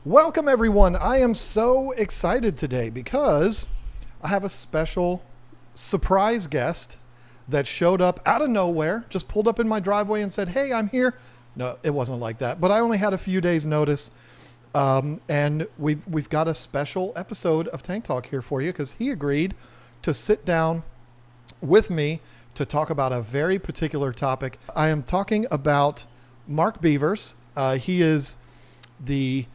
Welcome, everyone. I am so excited today because I have a special surprise guest that showed up out of nowhere, just pulled up in my driveway and said, "Hey, I'm here." No, it wasn't like that, but I only had a few days' notice. And we've got a special episode of Tank Talk here for you because he agreed to sit down with me to talk about a very particular topic. I am talking about Mark Beavers. He is the,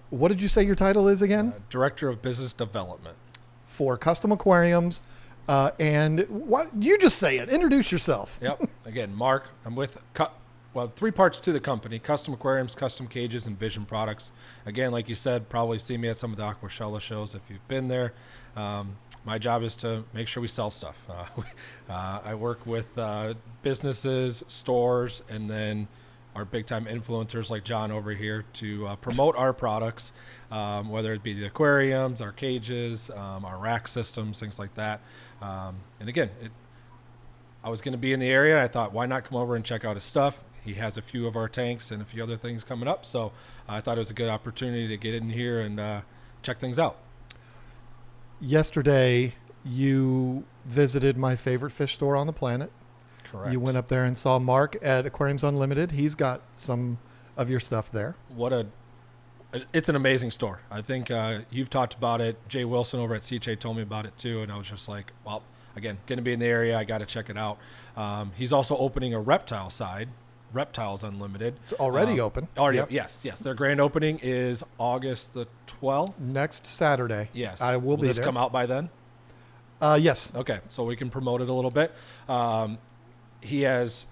what did you say your title is again? Director of Business Development For Custom Aquariums. And what you just say it. Introduce yourself. Yep. Again, Mark. I'm with three parts to the company: Custom Aquariums, Custom Cages, and Vision Products. Again, like you said, probably see me at some of the Aquashella shows if you've been there. My job is to make sure we sell stuff. I work with businesses, stores, and then our big-time influencers like John over here to promote our products, whether it be the aquariums, our cages, our rack systems, things like that. And again, I was going to be in the area. I thought, why not come over and check out his stuff? He has a few of our tanks and a few other things coming up. So I thought it was a good opportunity to get in here and check things out. Yesterday, you visited my favorite fish store on the planet. Correct. You went up there and saw Mark at Aquariums Unlimited. He's got some of your stuff there. It's an amazing store. I think you've talked about it. Jay Wilson over at CJ told me about it too, and I was just like, well, again, going to be in the area. I got to check it out. He's also opening a reptile side, Reptiles Unlimited. It's already open. Already, Yep. Yes. Their grand opening is August the 12th. Next Saturday. Yes. I will be this there. Come out by then? Yes. Okay, so we can promote it a little bit. He has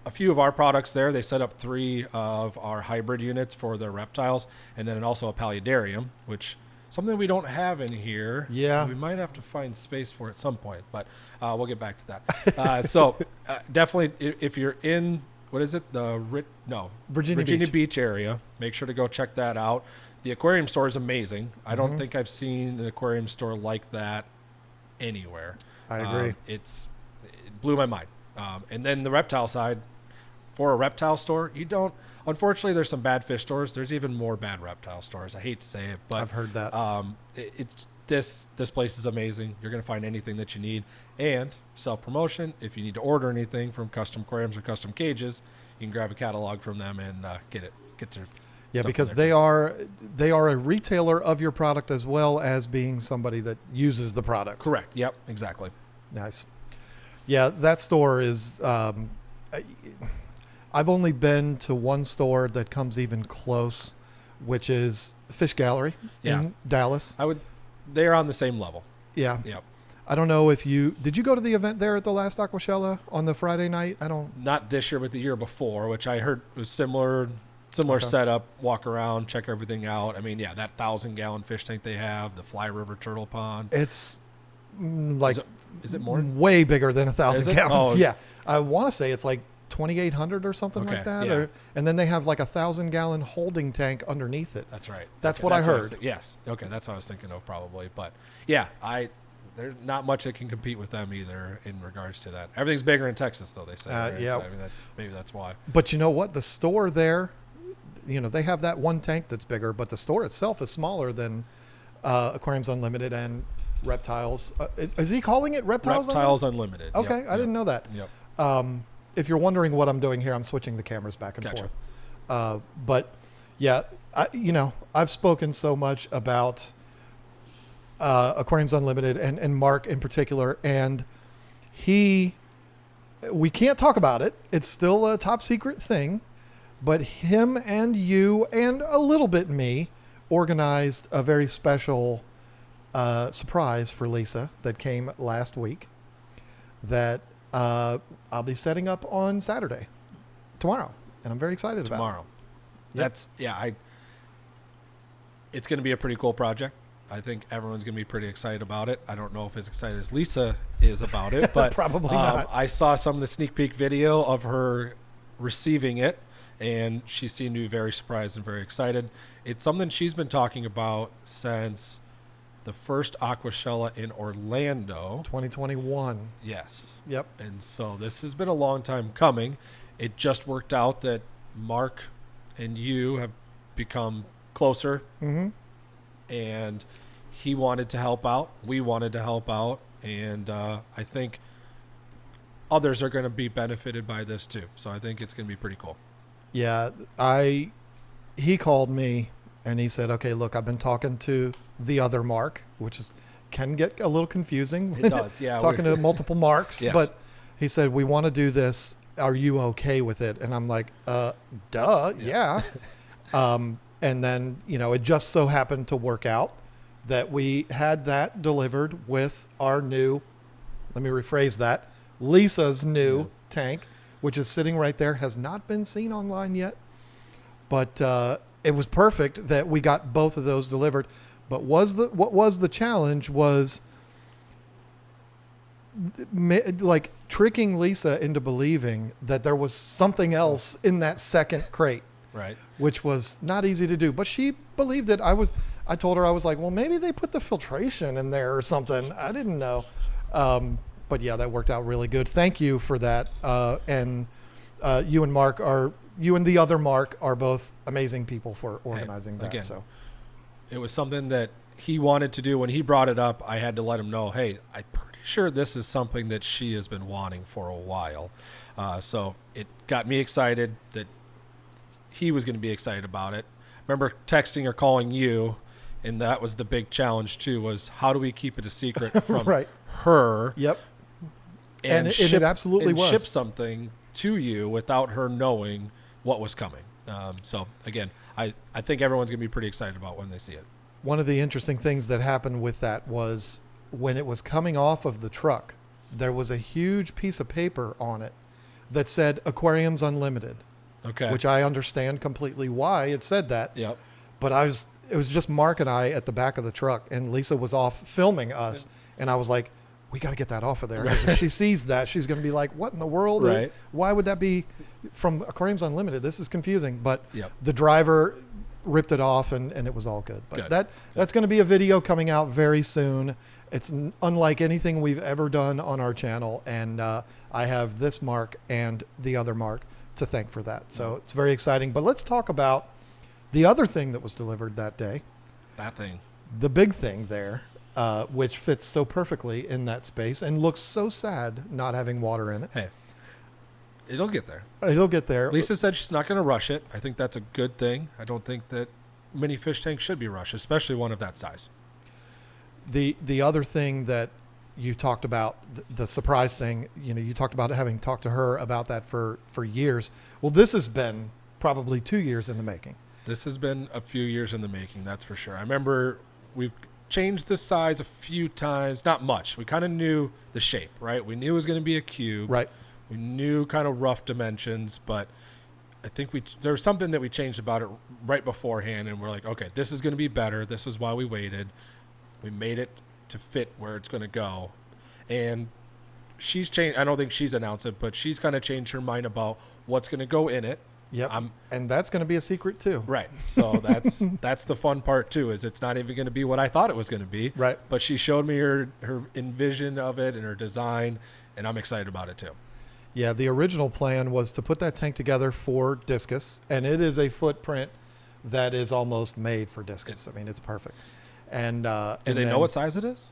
a few of our products there. They set up 3 of our hybrid units for their reptiles, and then also a paludarium, which something we don't have in here. Yeah. We might have to find space for at some point, but we'll get back to that. So definitely, if you're in, what is it? Virginia Beach area, make sure to go check that out. The aquarium store is amazing. I don't think I've seen an aquarium store like that anywhere. I agree. It blew my mind. And then the reptile side, for a reptile store, unfortunately, there's some bad fish stores. There's even more bad reptile stores. I hate to say it, but I've heard that. This place is amazing. You're going to find anything that you need. And self-promotion, if you need to order anything from Custom Aquariums or Custom Cages, you can grab a catalog from them and get their Yeah, stuff because from they are a retailer of your product as well as being somebody that uses the product. Correct. Yep, exactly. Nice. Yeah, that store is, I've only been to one store that comes even close, which is Fish Gallery in Dallas. They're on the same level. Yeah. Yep. I don't know if did you go to the event there at the last Aquashella on the Friday night? Not this year, but the year before, which I heard was similar Okay. setup, walk around, check everything out. I mean, yeah, that 1,000-gallon fish tank they have, the Fly River Turtle Pond. It's like is it more? way bigger than 1,000 Is it? gallons. Oh. Yeah. I want to say it's like 2,800 or something like that. yeah. And then they have like 1,000-gallon holding tank underneath it. That's right. That's what I heard. Yes. Okay, that's what I was thinking of probably. But yeah, there's not much that can compete with them either in regards to that. Everything's bigger in Texas, though, they say. Right? Yeah. So, I mean, that's why. But you know what? The store there, they have that one tank that's bigger, but the store itself is smaller than Aquariums Unlimited and Reptiles. Is he calling it Reptiles Unlimited? Okay, Yep, I didn't know that. Yep. If you're wondering what I'm doing here, I'm switching the cameras back and Gotcha. forth. But yeah, I've spoken so much about Aquariums Unlimited and Mark in particular, and we can't talk about it. It's still a top secret thing, but him and you and a little bit me organized a very special surprise for Lisa that came last week that I'll be setting up on tomorrow, and I'm very excited about it. Tomorrow. Yep. It's going to be a pretty cool project. I think everyone's going to be pretty excited about it. I don't know if as excited as Lisa is about it, but Probably not. I saw some of the sneak peek video of her receiving it, and she seemed to be very surprised and very excited. It's something she's been talking about since the first Aquashella in Orlando. 2021. Yes. Yep. And so this has been a long time coming. It just worked out that Mark and you have become closer, Mm-hmm. and he wanted to help out. We wanted to help out, and I think others are going to be benefited by this too. So I think it's going to be pretty cool. Yeah, he called me and he said, "Okay, look, I've been talking to the other Mark," which can get a little confusing. It does, yeah. Talking to multiple Marks, Yes. but he said, "We want to do this. Are you okay with it?" And I'm like, duh, yeah." And then, it just so happened to work out that we had that delivered with our new, let me rephrase that, Lisa's new tank, which is sitting right there, has not been seen online yet. But it was perfect that we got both of those delivered. But what was the challenge was like tricking Lisa into believing that there was something else in that second crate. Right. Which was not easy to do, but she believed it. I told her, I was like, well, maybe they put the filtration in there or something. I didn't know. But yeah, that worked out really good. Thank you for that. And you and the other Mark are both amazing people for organizing that. Again, So it was something that he wanted to do. When he brought it up, I had to let him know, hey, I'm pretty sure this is something that she has been wanting for a while. So it got me excited that he was going to be excited about it. Remember texting or calling you, and that was the big challenge too, was how do we keep it a secret from right. her? Yep. And it absolutely was. Ship something to you without her knowing what was coming. So again, I think everyone's going to be pretty excited about when they see it. One of the interesting things that happened with that was when it was coming off of the truck, there was a huge piece of paper on it that said Aquariums Unlimited. Okay. Which I understand completely why it said that. Yep. But it was just Mark and I at the back of the truck, and Lisa was off filming us, and I was like, we got to get that off of there. If she sees that, she's going to be like, what in the world? Right. Why would that be from Aquariums Unlimited? This is confusing. But Yep. the driver ripped it off, and it was all good. But Good. that's going to be a video coming out very soon. It's unlike anything we've ever done on our channel, and I have this Mark and the other Mark to thank for that. So it's very exciting. But let's talk about the other thing that was delivered that day. That thing. The big thing there, which fits so perfectly in that space and looks so sad not having water in it. Hey, it'll get there. It'll get there. Lisa said she's not going to rush it. I think that's a good thing. I don't think that many fish tanks should be rushed, especially one of that size. The other thing that you talked about, the surprise thing, you talked about having talked to her about that for years. Well, this has been probably 2 years in the making. This has been a few years in the making, that's for sure. I remember we've changed the size a few times, not much. We kind of knew the shape, right? We knew it was going to be a cube. Right. We knew kind of rough dimensions, but I think there was something that we changed about it right beforehand, and we're like, okay, this is going to be better. This is why we waited. We made it to fit where it's going to go. And she's changed. I don't think she's announced it, but she's kind of changed her mind about what's going to go in it. Yep. And that's going to be a secret too. Right. So that's the fun part too, is it's not even going to be what I thought it was going to be. Right. But she showed me her envision of it and her design, and I'm excited about it too. Yeah. The original plan was to put that tank together for discus, and it is a footprint that is almost made for discus. I mean, it's perfect. And do they know what size it is?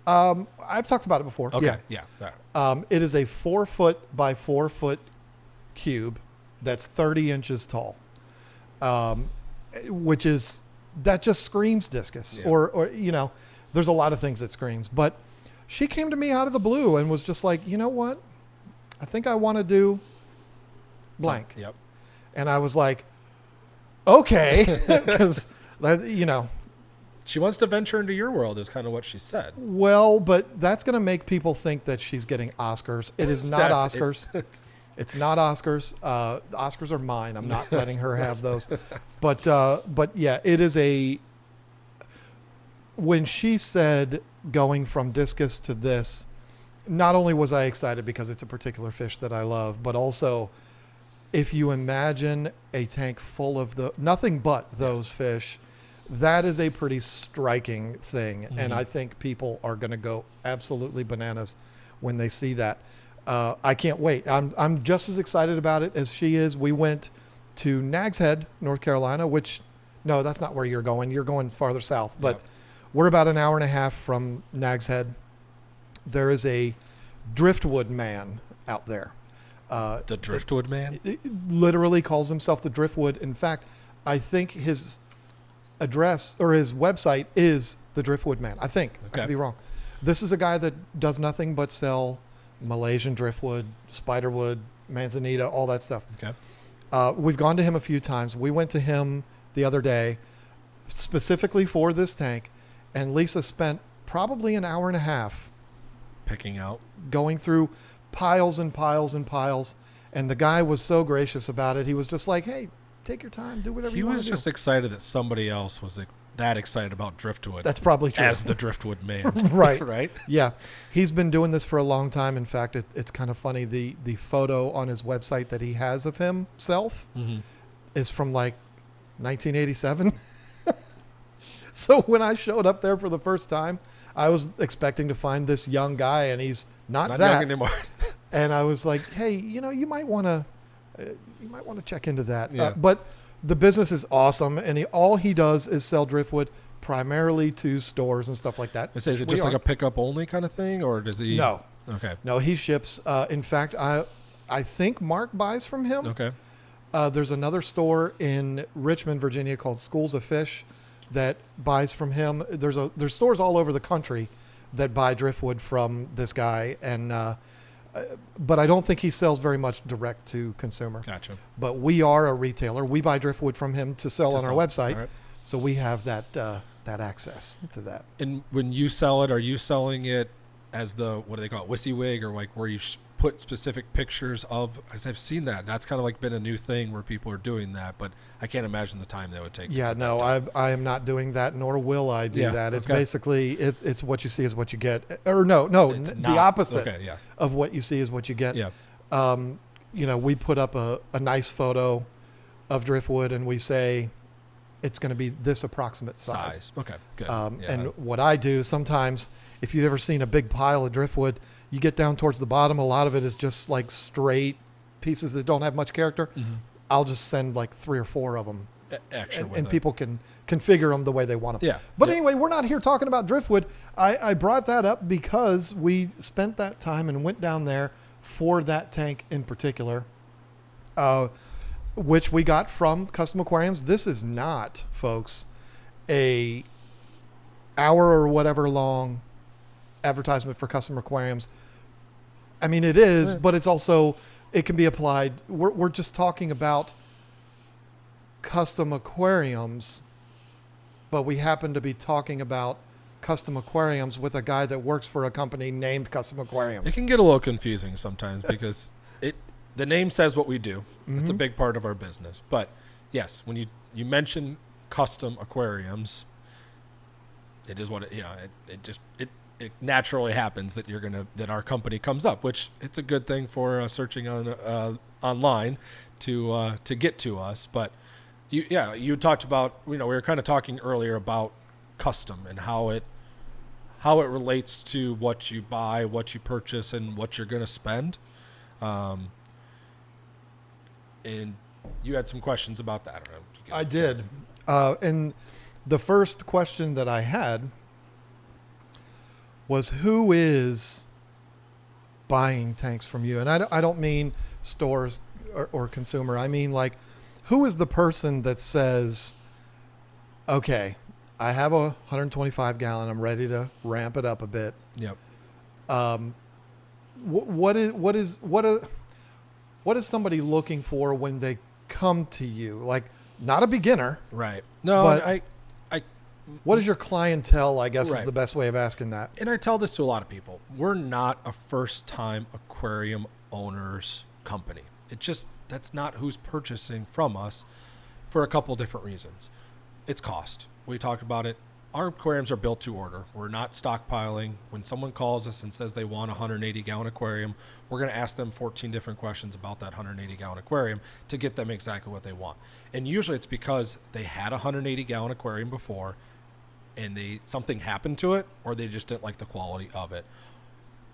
I've talked about it before. Okay. Yeah. Yeah. It is a 4 foot by 4 foot cube that's 30 inches tall, that just screams discus. Yeah. Or there's a lot of things that screams. But she came to me out of the blue and was just like, you know what? I think I want to do blank. Yep. And I was like, okay, because She wants to venture into your world, is kind of what she said. well, but that's going to make people think that she's getting Oscars. It is not Oscars. It's not Oscars. The Oscars are mine. I'm not letting her have those. But yeah, it is when she said going from discus to this, not only was I excited because it's a particular fish that I love, but also if you imagine a tank full of nothing but those fish, that is a pretty striking thing. Mm-hmm. And I think people are going to go absolutely bananas when they see that. I can't wait. I'm just as excited about it as she is. We went to Nags Head, North Carolina, which No, that's not where you're going. You're going farther south. But Yep. we're about an hour and a half from Nag's Head. There is a driftwood man out there. The Driftwood Man? It literally calls himself the Driftwood. In fact, I think his address or his website is the Driftwood Man. I think. I Okay. could be wrong. This is a guy that does nothing but sell Malaysian driftwood, spiderwood, manzanita, all that stuff. Okay. We've gone to him a few times. We went to him the other day specifically for this tank, and Lisa spent probably an hour and a half Picking out. going through piles and piles and piles. And the guy was so gracious about it. He was just like, hey, take your time, do whatever He you want was to just do. excited that somebody else was that excited about Driftwood That's probably true. as the Driftwood Man. Right. Right? Yeah. He's been doing this for a long time. In fact, it's kind of funny. The photo on his website that he has of himself Mm-hmm. is from like 1987. So when I showed up there for the first time, I was expecting to find this young guy, and he's not Not that. young anymore. And I was like, hey, you might want to check into that. Yeah. But the business is awesome, and all he does is sell driftwood primarily to stores and stuff like that. I say, is it We just like are. a pickup only kind of thing, or does he? No, Okay. no, he ships. In fact, I think Mark buys from him. Okay. There's another store in Richmond, Virginia called Schools of Fish that buys from him. There's stores all over the country that buy driftwood from this guy, and but I don't think he sells very much direct to consumer. Gotcha. But we are a retailer. We buy driftwood from him to sell on our website, All right. so we have that access to that. And when you sell it, are you selling it as the, what do they call it, WYSIWYG, or like where you put specific pictures of? As I've seen that. That's kind of like been a new thing where people are doing that, but I can't imagine the time that would take. Yeah, no, I am not doing that, nor will I do Yeah, that. It's okay. basically it's what you see is what you get, or no, It's the not. opposite Okay, yeah. of what you see is what you get. Yeah. We put up a nice photo of driftwood, and we say it's going to be this approximate size. Okay, good. And what I do sometimes, if you've ever seen a big pile of driftwood, you get down towards the bottom, a lot of it is just like straight pieces that don't have much character. Mhm. I'll just send like 3 or 4 of them, Extra with and it. people can configure them the way they want them. Yeah. But Yeah. anyway, we're not here talking about driftwood. I brought that up because we spent that time and went down there for that tank in particular, which we got from Custom Aquariums. This is not, folks, a hour or whatever long advertisement for Custom Aquariums. I mean, it is, but it's also, it can be applied. We're just talking about Custom Aquariums, but we happen to be talking about Custom Aquariums with a guy that works for a company named Custom It Aquariums. can get a little confusing sometimes because the name says what we do. It's a Mhm. big part of our business. But yes, when you mention Custom Aquariums, it is what it naturally happens that that our company comes up, which it's a good thing for searching on online to get to us. But you talked about, we were kind of talking earlier about custom and how it relates to what you buy, what you purchase, and what you're going to spend. And you had some questions about that. I did. And the first question that I had was, who is buying tanks from you? And I don't mean stores or consumer. I mean, like, who is the person that says, okay, I have a 125 gallon, I'm ready to ramp it up a bit. Yep. What is somebody looking for when they come to you? Like, not a beginner. Right. No, But- I What is your clientele, I guess, is Right. the best way of asking that. and I tell this to a lot of people. We're not a first-time aquarium owners company. That's not who's purchasing from us, for a couple different reasons. It's cost. We talked about it. Our aquariums are built to order. We're not stockpiling. When someone calls us and says they want a 180-gallon aquarium, we're going to ask them 14 different questions about that 180-gallon aquarium to get them exactly what they want. And usually it's because they had a 180-gallon aquarium before and something happened to it, or they just didn't like the quality of it.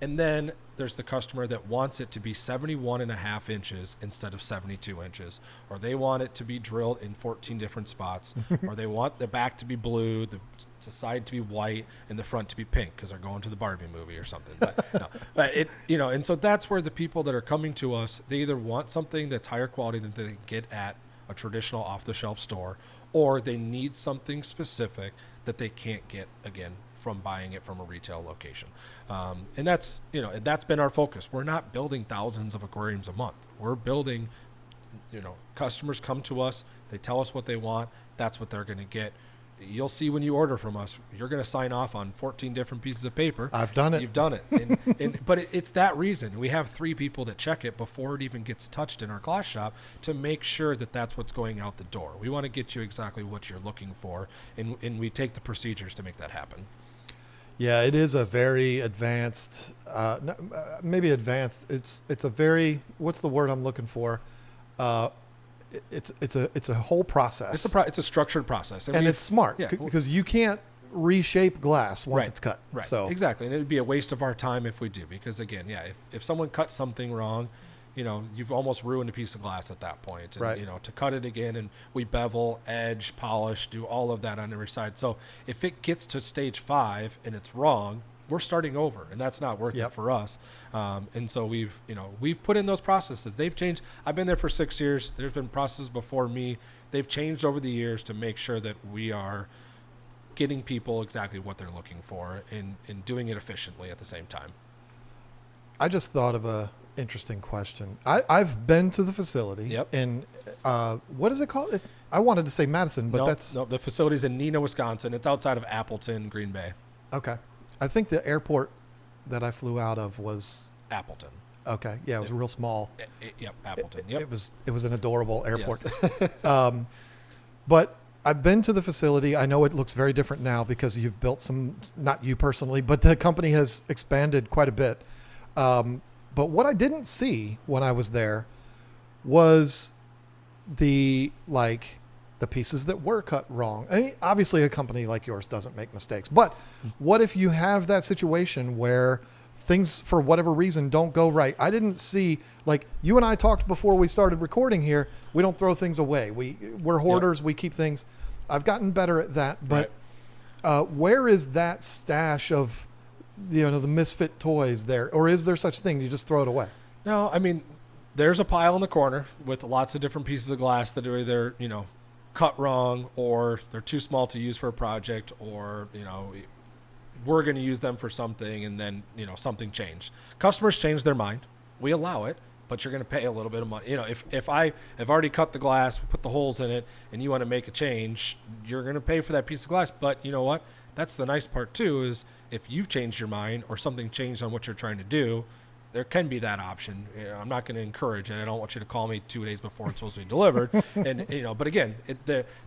And then there's the customer that wants it to be 71.5 inches instead of 72 inches, or they want it to be drilled in 14 different spots, or they want the back to be blue, the side to be white, and the front to be pink because they're going to the Barbie movie or something. But, no, but it, and so that's where the people that are coming to us, they either want something that's higher quality than they can get at a traditional off-the-shelf store, or they need something specific that they can't get, again, from buying it from a retail location. And that's, that's been our focus. We're not building thousands of aquariums a month. We're building, customers come to us, they tell us what they want, that's what they're going to get. You'll see when you order from us, you're going to sign off on 14 different pieces of paper. I've done it. You've done it. But it's that reason. We have 3 people that check it before it even gets touched in our glass shop to make sure that that's what's going out the door. We want to get you exactly what you're looking for, and we take the procedures to make that happen. Yeah, it is a very advanced, maybe advanced. It's a very, what's the word I'm looking for? It's a whole process. It's a structured process, and it's smart because you can't reshape glass once it's cut. Right. So exactly, and it would be a waste of our time if we do. Because again, if someone cuts something wrong, you've almost ruined a piece of glass at that point. And, right. To cut it again, and we bevel, edge, polish, do all of that on every side. So if it gets to stage 5 and it's wrong, we're starting over, and that's not worth it for us. And so we've put in those processes. They've changed. I've been there for 6 years. There's been processes before me. They've changed over the years to make sure that we are getting people exactly what they're looking for and doing it efficiently at the same time. I just thought of a interesting question. I've been to the facility. Yep. And what is it called? I wanted to say Madison, but no, the facility's in Neenah, Wisconsin. It's outside of Appleton, Green Bay. Okay. I think the airport that I flew out of was Appleton. Okay. Yeah, it was real small. Yep, Appleton. Yep. It was an adorable airport. Yes. But I've been to the facility. I know it looks very different now because you've built some, not you personally, but the company has expanded quite a bit. But what I didn't see when I was there was the pieces that were cut wrong. I mean, obviously a company like yours doesn't make mistakes, but what if you have that situation where things for whatever reason don't go right? I didn't see, like you and I talked before we started recording here, we don't throw things away. We're hoarders. Yep. We keep things. I've gotten better at that, but where is that stash of, the misfit toys there? Or is there such thing? You just throw it away? No, I mean, there's a pile in the corner with lots of different pieces of glass that are either, cut wrong, or they're too small to use for a project, or, we're going to use them for something and then, something changed. Customers change their mind. We allow it, but you're going to pay a little bit of money. If I have already cut the glass, put the holes in it, and you want to make a change, you're going to pay for that piece of glass. But you know what? That's the nice part too, is if you've changed your mind or something changed on what you're trying to do, there can be that option. I'm not going to encourage it. I don't want you to call me 2 days before it's supposed to be delivered. And but again,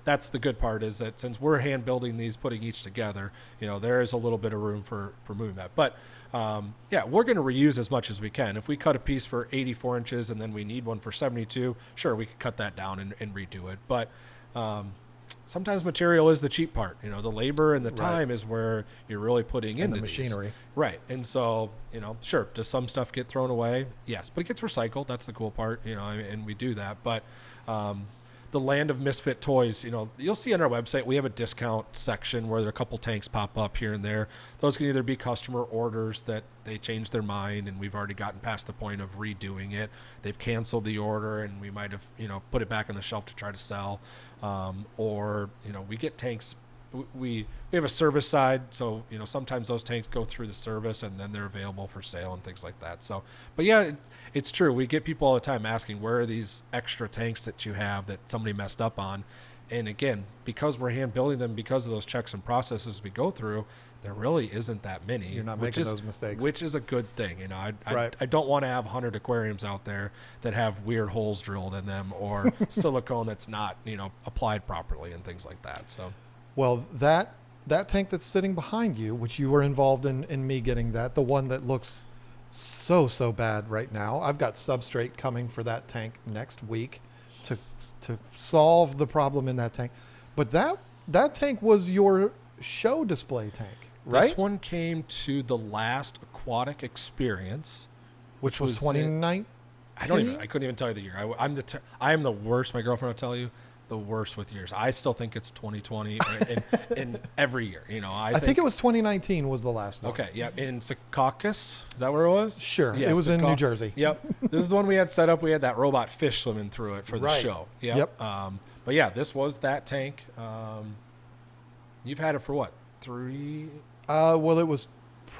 that's the good part, is that since we're hand building these, putting each together, there is a little bit of room for moving that. But we're going to reuse as much as we can. If we cut a piece for 84 inches and then we need one for 72, sure, we could cut that down and redo it. But sometimes material is the cheap part. The labor and the time is where you're really putting into the machinery. Right. And so, sure, does some stuff get thrown away? Yes, but it gets recycled. That's the cool part, and we do that. But the land of misfit toys, you'll see on our website, we have a discount section where there are a couple tanks pop up here and there. Those can either be customer orders that they changed their mind and we've already gotten past the point of redoing it. They've canceled the order and we might have, put it back on the shelf to try to sell. Or we get tanks. We have a service side, so sometimes those tanks go through the service and then they're available for sale and things like that. So, but yeah, it's true. We get people all the time asking, where are these extra tanks that you have that somebody messed up on? And again, because we're hand building them, because of those checks and processes we go through, there really isn't that many. You're not making those mistakes, which is a good thing. I don't want to have 100 aquariums out there that have weird holes drilled in them or silicone that's not applied properly and things like that. So. Well, that tank that's sitting behind you, which you were involved in me getting that, the one that looks so bad right now. I've got substrate coming for that tank next week to solve the problem in that tank. But that tank was your show display tank. right? This one came to the last Aquatic Experience, which was 2019. I couldn't even tell you the year. I am the worst. My girlfriend will tell you, the worst with years. I still think it's 2020 in every year. You know, I think it was 2019 was the last one. Okay, yeah, in Secaucus. Is that where it was? Sure, it was in New Jersey. Yep, this is the one we had set up. We had that robot fish swimming through it for the show. Yep. But yeah, this was that tank. You've had it for what, 3? Well, it was.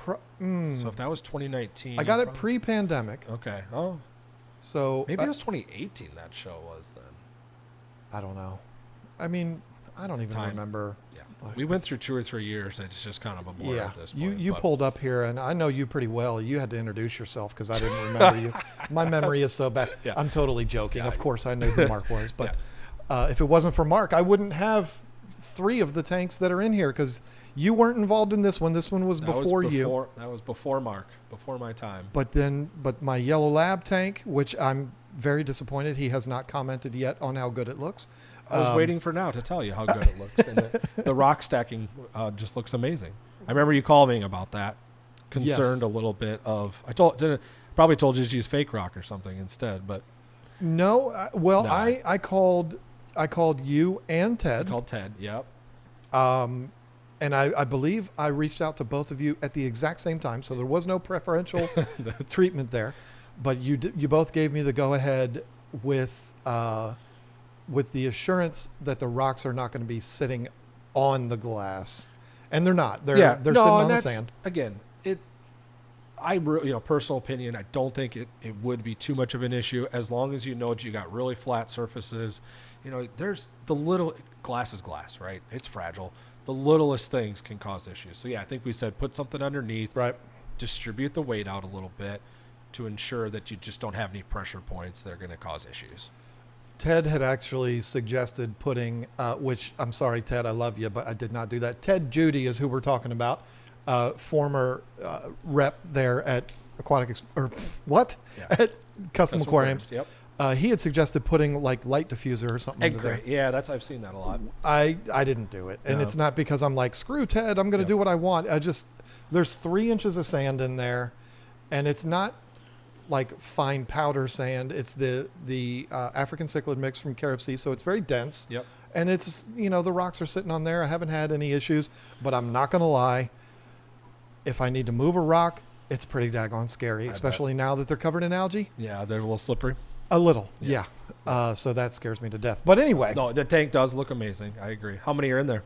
So if that was 2019, I got it pre-pandemic. Okay. Oh. So maybe it was 2018. That show was then. I don't know. I mean, I don't even remember. Yeah. We went through 2 or 3 years. It's just kind of a blur at this point. You pulled up here, and I know you pretty well. You had to introduce yourself because I didn't remember you. My memory is so bad. Yeah. I'm totally joking. Of course, I knew who Mark was. But if it wasn't for Mark, I wouldn't have 3 of the tanks that are in here because you weren't involved in this one. This one was before you. That was before Mark, before my time. But my Yellow Lab tank, which I'm very disappointed he has not commented yet on how good it looks. I was waiting for now to tell you how good it looks. And the rock stacking just looks amazing. I remember you calling me about that, concerned a little bit of. Probably told you to use fake rock or something instead, but no. I called you and Ted. I called Ted. Yep. And I believe I reached out to both of you at the exact same time, so there was no preferential treatment there. But you both gave me the go-ahead with the assurance that the rocks are not going to be sitting on the glass, and they're not. They're sitting on the sand. Again, personal opinion, I don't think it would be too much of an issue as long as you know that you got really flat surfaces. You know, there's the little glass is glass, right? It's fragile. The littlest things can cause issues. So yeah, I think we said put something underneath, right? Distribute the weight out a little bit to ensure that you just don't have any pressure points that are going to cause issues. Ted had actually suggested putting, which I'm sorry, Ted, I love you, but I did not do that. Ted Judy is who we're talking about, former rep there at at Custom Aquariums. Yep. He had suggested putting like light diffuser or something under there. Yeah, I've seen that a lot. I didn't do it, and it's not because I'm like screw Ted. I'm going to do what I want. There's 3 inches of sand in there, and it's not like fine powder sand. It's the African cichlid mix from Carib Sea, so it's very dense. Yep. And it's the rocks are sitting on there. I haven't had any issues, but I'm not going to lie. If I need to move a rock, it's pretty daggone scary, especially now that they're covered in algae. Yeah, they're a little slippery. A little, yeah. So that scares me to death. But anyway. No, the tank does look amazing. I agree. How many are in there?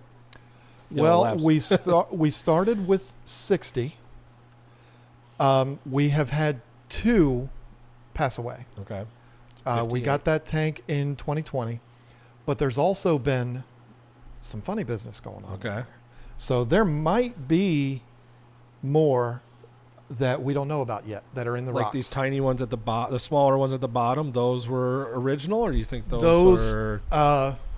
Well, we started with 60. We have had 2 pass away. Okay. We got that tank in 2020, but there's also been some funny business going on. Okay. So there might be more that we don't know about yet that are in the rocks. Like these tiny ones at the bottom, the smaller ones at the bottom, those were original, or do you think those were...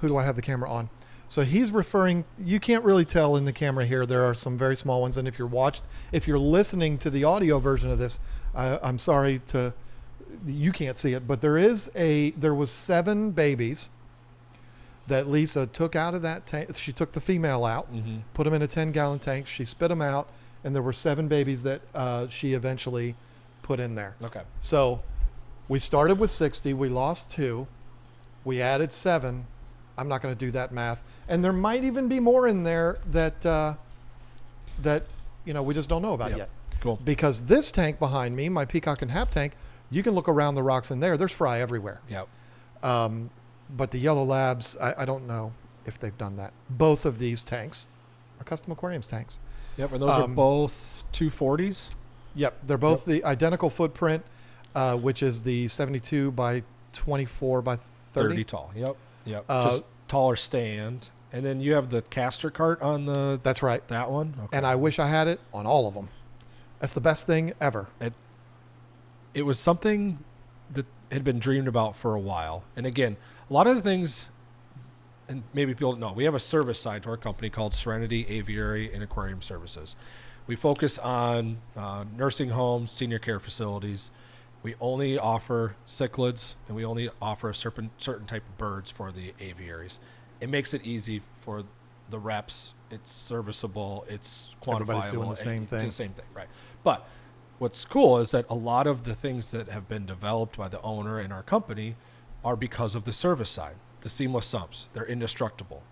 who do I have the camera on? So he's referring, you can't really tell in the camera here, there are some very small ones, and if you're listening to the audio version of this, I'm sorry you can't see it, but there was 7 babies that Lisa took out of that tank. She took the female out, put them in a 10-gallon tank, she spit them out, and there were 7 babies that she eventually put in there. Okay. So we started with 60, we lost 2, we added 7. I'm not going to do that math. And there might even be more in there that we just don't know about yet. Cool. Because this tank behind me, my Peacock and Hap tank, you can look around the rocks in there. There's fry everywhere. Yep. But the Yellow Labs, I don't know if they've done that. Both of these tanks are Custom Aquariums tanks. Yep, and those are both 240s? Yep, they're both the identical footprint, which is the 72 by 24 by 30 tall. Yep. Just taller stand. And then you have the caster cart on the... That's right. That one? Okay. And I wish I had it on all of them. That's the best thing ever. It was something that had been dreamed about for a while. And again, a lot of the things, and maybe people don't know, we have a service side to our company called Serenity Aviary and Aquarium Services. We focus on nursing homes, senior care facilities. We only offer cichlids, and we only offer a certain type of birds for the aviaries. It makes it easy for the reps, it's serviceable, it's quantifiable. Everybody's doing the same thing. The same thing, right? But what's cool is that a lot of the things that have been developed by the owner and our company are because of the service side. The seamless sumps, they're indestructible.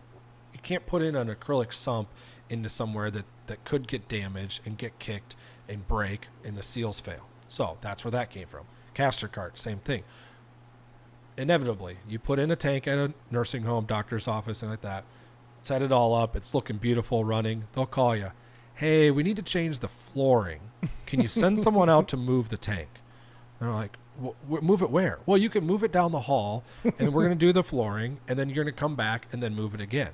You can't put in an acrylic sump into somewhere that could get damaged and get kicked and break and the seals fail. So that's where that came from. Caster cart, same thing. Inevitably, you put in a tank at a nursing home, doctor's office, and like that, set it all up, it's looking beautiful, running. They'll call you, hey, we need to change the flooring. Can you send someone out to move the tank? And they're like, move it where? Well, you can move it down the hall, and we're going to do the flooring, and then you're going to come back and then move it again.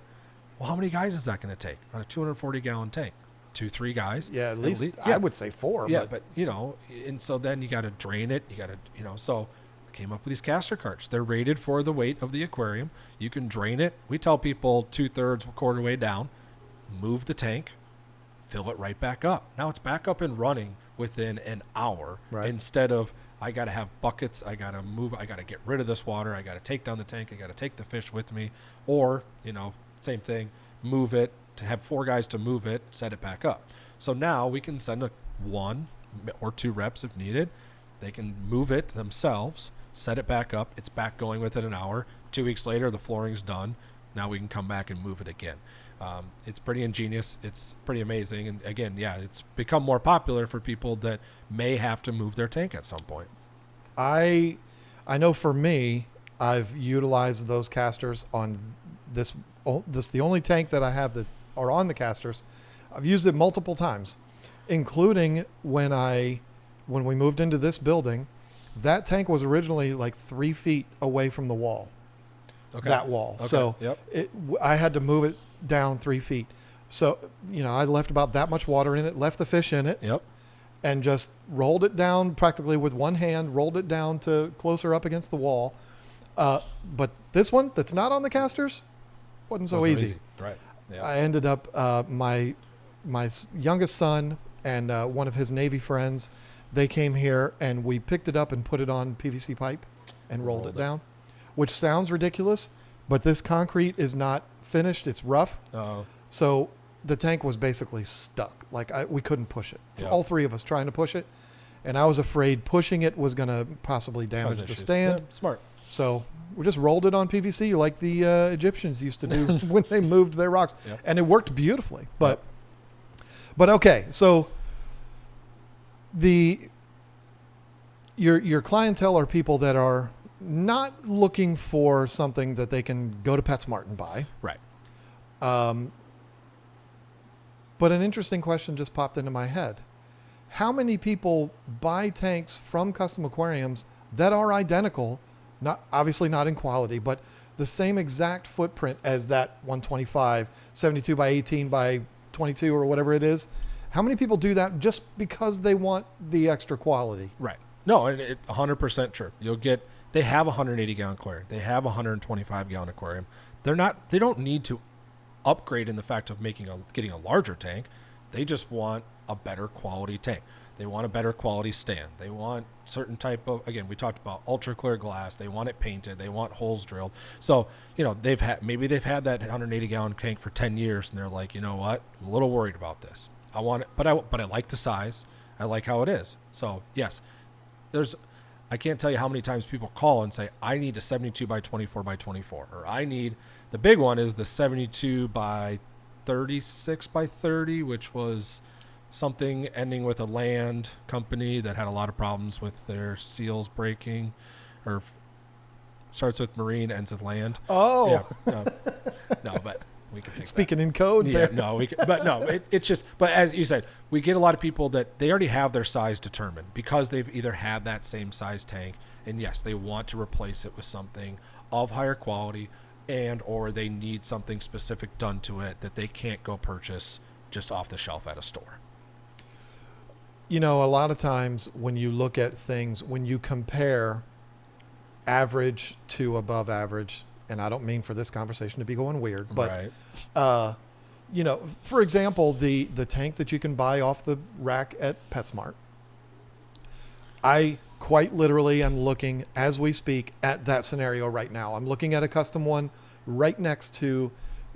Well, how many guys is that going to take on a 240-gallon tank? 2-3 guys? Yeah, at least. I would say 4. Yeah, but and so then you got to drain it. You got to, so came up with these caster carts. They're rated for the weight of the aquarium. You can drain it. We tell people 2/3, quarter way down, move the tank, fill it right back up. Now it's back up and running within an hour instead of I got to have buckets. I got to move. I got to get rid of this water. I got to take down the tank. I got to take the fish with me. Or, same thing, move it, to have 4 guys to move it, set it back up. So now we can send 1 or 2 reps if needed. They can move it themselves, set it back up. It's back going within an hour. 2 weeks later, the flooring's done. Now we can come back and move it again. It's pretty ingenious. It's pretty amazing. And again, it's become more popular for people that may have to move their tank at some point. I know for me, I've utilized those casters on this the only tank that I have that are on the casters. I've used it multiple times, including when we moved into this building. That tank was originally like 3 feet away from the wall. Okay. That wall. Okay. So I had to move it down 3 feet. So, I left about that much water in it, left the fish in it. Yep. And just rolled it down practically with one hand, rolled it down to closer up against the wall. But this one that's not on the casters wasn't so easy. Right. Yeah. I ended up, my youngest son and one of his Navy friends, they came here and we picked it up and put it on PVC pipe and rolled it down, which sounds ridiculous, but this concrete is not finished. It's rough. Oh. So the tank was basically stuck. Like we couldn't push it. So all 3 of us trying to push it. And I was afraid pushing it was going to possibly damage the stand. Yeah, smart. So we just rolled it on PVC like the Egyptians used to do when they moved their rocks. Yep. And it worked beautifully. But okay, so your clientele are people that are not looking for something that they can go to PetSmart and buy. Right. But an interesting question just popped into my head. How many people buy tanks from Custom Aquariums that are identical, obviously not in quality, but the same exact footprint as that 125, 72 by 18 by 22 or whatever it is? How many people do that just because they want the extra quality? Right. No, it 100% true. They have a 180-gallon aquarium. They have a 125-gallon aquarium. They don't need to upgrade in the fact of getting a larger tank. They just want a better quality tank. They want a better quality stand. They want certain type of, again, we talked about ultra clear glass. They want it painted. They want holes drilled. So, they've had that 180-gallon tank for 10 years and they're like, you know what? I'm a little worried about this. I want it, but I like the size. I like how it is. So yes, I can't tell you how many times people call and say, I need a 72 by 24 by 24, or the big one is the 72 by 36 by 30, which was something ending with a land company that had a lot of problems with their seals breaking, or starts with marine, ends with land. Oh, yeah, no, but we can take speaking in code. Yeah, there. no, it's just. But as you said, we get a lot of people that they already have their size determined because they've either had that same size tank, and yes, they want to replace it with something of higher quality, or they need something specific done to it that they can't go purchase just off the shelf at a store. A lot of times when you look at things, when you compare average to above average, and I don't mean for this conversation to be going weird, but, right. For example, the tank that you can buy off the rack at PetSmart, I quite literally am looking, as we speak, at that scenario right now. I'm looking at a custom one right next to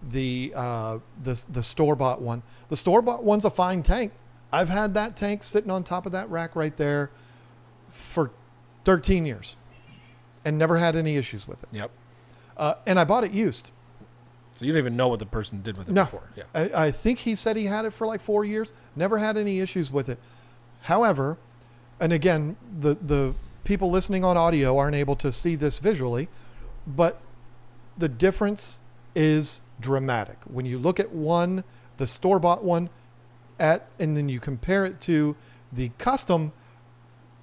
the store-bought one. The store-bought one's a fine tank. I've had that tank sitting on top of that rack right there for 13 years and never had any issues with it. Yep. And I bought it used. So you don't even know what the person did with it before. Yeah. I think he said he had it for like 4 years. Never had any issues with it. However, and again, the people listening on audio aren't able to see this visually, but the difference is dramatic. When you look at one, the store-bought one, and then you compare it to the custom,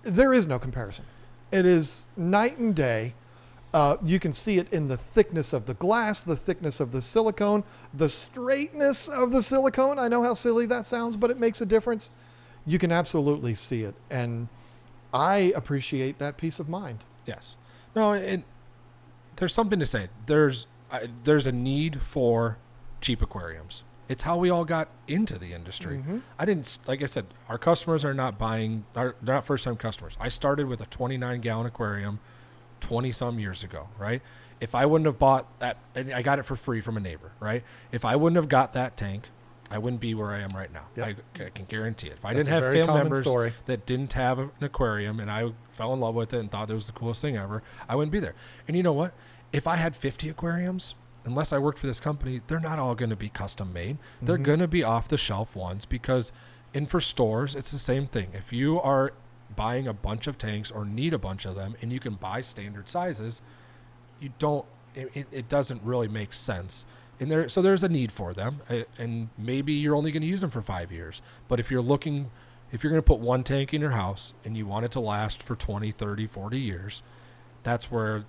there is no comparison. It is night and day. You can see it in the thickness of the glass, the thickness of the silicone, the straightness of the silicone. I know how silly that sounds, but it makes a difference. You can absolutely see it. And I appreciate that peace of mind. Yes. No, there's something to say. There's a need for cheap aquariums. It's how we all got into the industry. Mm-hmm. Like I said, our customers are not they're not first-time customers. I started with a 29-gallon aquarium 20-some years ago, right? If I wouldn't have bought that, and I got it for free from a neighbor, right? If I wouldn't have got that tank, I wouldn't be where I am right now. Yep. I can guarantee it. If I didn't have family members that didn't have an aquarium and I fell in love with it and thought it was the coolest thing ever, I wouldn't be there. And you know what? If I had 50 aquariums, unless I worked for this company, they're not all going to be custom made. They're mm-hmm. going to be off the shelf ones because for stores, it's the same thing. If you are buying a bunch of tanks or need a bunch of them and you can buy standard sizes, it doesn't really make sense. And so there's a need for them, and maybe you're only going to use them for 5 years. But if you're going to put one tank in your house and you want it to last for 20, 30, 40 years, that's where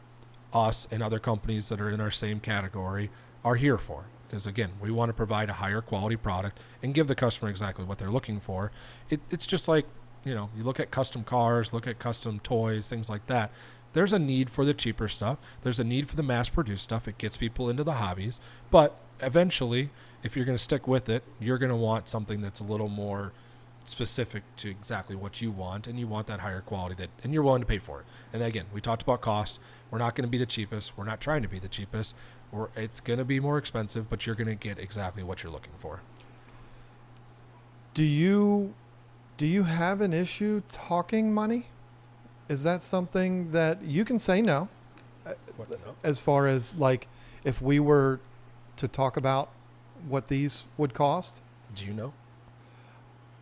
us and other companies that are in our same category are here for. Because again, we want to provide a higher quality product and give the customer exactly what they're looking for. It's just like, you look at custom cars, look at custom toys, things like that. There's a need for the cheaper stuff. There's a need for the mass-produced stuff. It gets people into the hobbies. But eventually, if you're going to stick with it, you're going to want something that's a little more specific to exactly what you want, and you want that higher quality and you're willing to pay for it. And again, we talked about cost. We're not going to be the cheapest. We're not trying to be the cheapest. It's going to be more expensive, but you're going to get exactly what you're looking for. Do you have an issue talking money? Is that something that you can say no? What, no? As far as like if we were to talk about what these would cost? Do you know?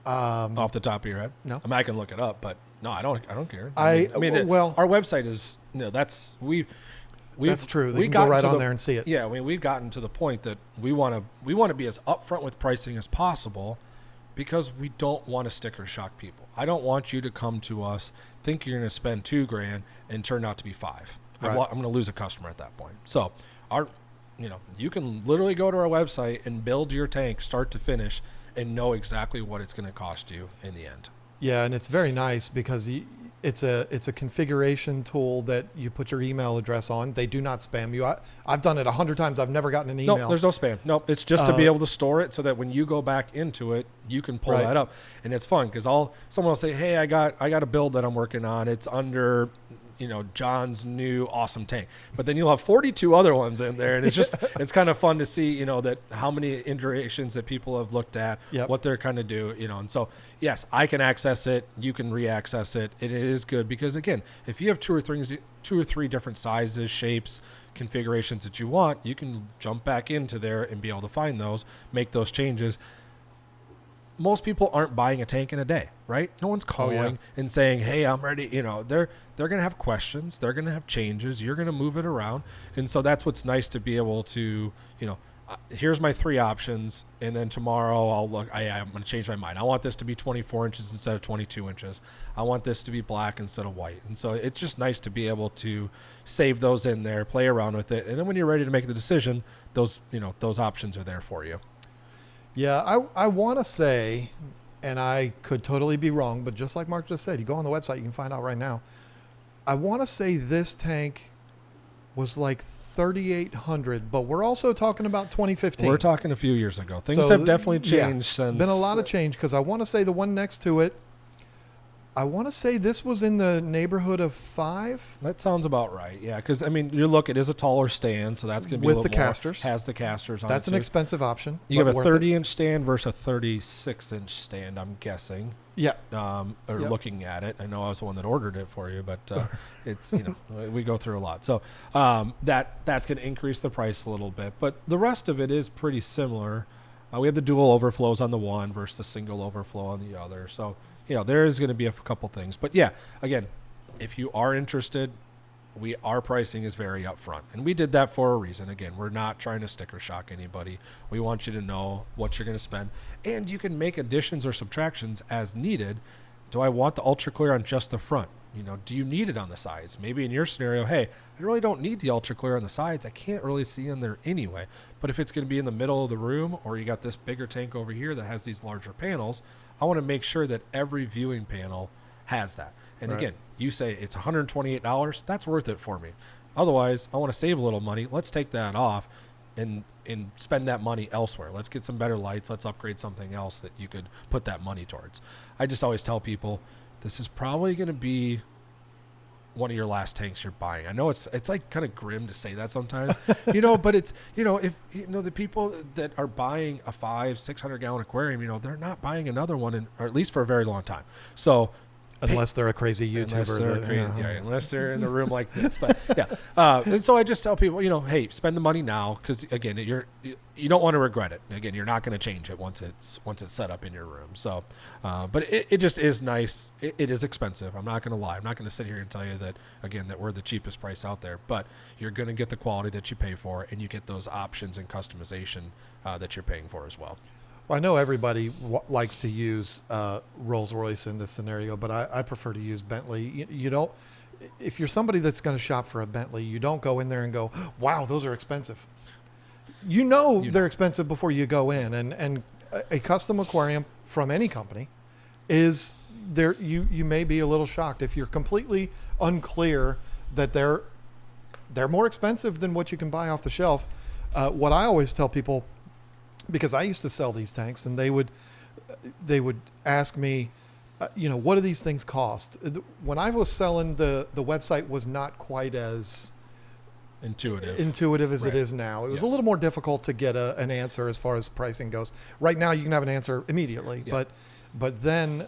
Off the top of your head? No. I mean, I can look it up, but no, I don't care. Our website is, that's true. They can go right on there and see it. Yeah. I mean, we've gotten to the point that we want to be as upfront with pricing as possible because we don't want to sticker shock people. I don't want you to come to us, think you're going to spend $2,000 and turn out to be $5,000. Right. I'm going to lose a customer at that point. So you can literally go to our website and build your tank start to finish and know exactly what it's going to cost you in the end. Yeah, and it's very nice because it's a configuration tool that you put your email address on. They do not spam you. I've done it 100 times. I've never gotten an email. No, there's no spam. No, it's just to be able to store it so that when you go back into it, you can pull that up. And it's fun because someone will say, "Hey, I got a build that I'm working on. It's under John's new awesome tank." But then you'll have 42 other ones in there, and it's kind of fun to see, that how many iterations that people have looked at, what they're kind of do, and so yes, I can access it, you can re-access it. It is good because again, if you have two or three different sizes, shapes, configurations that you want, you can jump back into there and be able to find those, make those changes. Most people aren't buying a tank in a day, right? No one's calling and saying, "Hey, I'm ready." They're going to have questions. They're going to have changes. You're going to move it around. And so that's what's nice to be able to, here's my 3 options. And then tomorrow I'm going to change my mind. I want this to be 24 inches instead of 22 inches. I want this to be black instead of white. And so it's just nice to be able to save those in there, play around with it. And then when you're ready to make the decision, those options are there for you. Yeah, I want to say, and I could totally be wrong, but just like Mark just said, you go on the website, you can find out right now. I want to say this tank was like $3,800, but we're also talking about 2015. We're talking a few years ago. Things have definitely changed since. Been a lot of change because I want to say the one next to it, I want to say this was in the neighborhood of 5. That sounds about right. Yeah, because I mean, you look, it is a taller stand, so that's going to be With a little the more, casters. Has the casters on That's it an too. expensive option. You have but a worth it. 30-inch stand versus a 36-inch stand, I'm guessing. Yeah. Or Yep. looking at it. I know I was the one that ordered it for you, but it's, we go through a lot. So that's going to increase the price a little bit. But the rest of it is pretty similar. We have the dual overflows on the one versus the single overflow on the other. So, there is going to be a couple things. But yeah, again, if you are interested, our pricing is very upfront, and we did that for a reason. Again, we're not trying to sticker shock anybody. We want you to know what you're going to spend, and you can make additions or subtractions as needed. Do I want the ultra clear on just the front? Do you need it on the sides? Maybe in your scenario, hey, I really don't need the ultra clear on the sides. I can't really see in there anyway. But if it's going to be in the middle of the room, or you got this bigger tank over here that has these larger panels, I want to make sure that every viewing panel has that. And Right. again, you say it's $128, that's worth it for me. Otherwise, I want to save a little money. Let's take that off and spend that money elsewhere. Let's get some better lights. Let's upgrade something else that you could put that money towards. I just always tell people, this is probably going to be one of your last tanks you're buying. I know it's like kind of grim to say that sometimes, but it's, if, the people that are buying a 500-600 gallon aquarium, they're not buying another one, or at least for a very long time. So, Unless they're a crazy YouTuber. Unless they're in the room like this. But and so I just tell people, hey, spend the money now, because again, you don't want to regret it. Again, you're not going to change it once it's set up in your room. So, but it just is nice. It is expensive. I'm not going to lie. I'm not going to sit here and tell you that we're the cheapest price out there. But you're going to get the quality that you pay for, and you get those options and customization that you're paying for as well. Well, I know everybody likes to use Rolls-Royce in this scenario, but I prefer to use Bentley. You don't, if you're somebody that's going to shop for a Bentley, you don't go in there and go, wow, those are expensive. They're expensive before you go in, and a custom aquarium from any company is there. You may be a little shocked if you're completely unclear that they're more expensive than what you can buy off the shelf. What I always tell people, because I used to sell these tanks, and they would ask me, what do these things cost? When I was selling, the website was not quite as intuitive as Right. it is now. It was Yes. a little more difficult to get an answer as far as pricing goes. Right now, you can have an answer immediately, Yeah. but then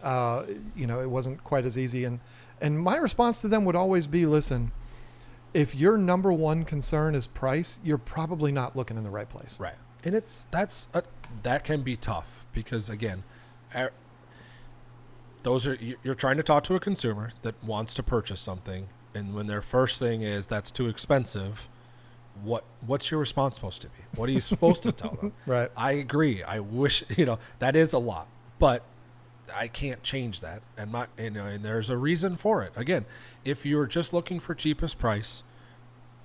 it wasn't quite as easy. And my response to them would always be, listen, if your number one concern is price, you're probably not looking in the right place. Right. And that can be tough, because again, you're trying to talk to a consumer that wants to purchase something, and when their first thing is that's too expensive, what's your response supposed to be? What are you supposed to tell them? Right. I agree. I wish that is a lot, but I can't change that, and there's a reason for it. Again, if you're just looking for cheapest price,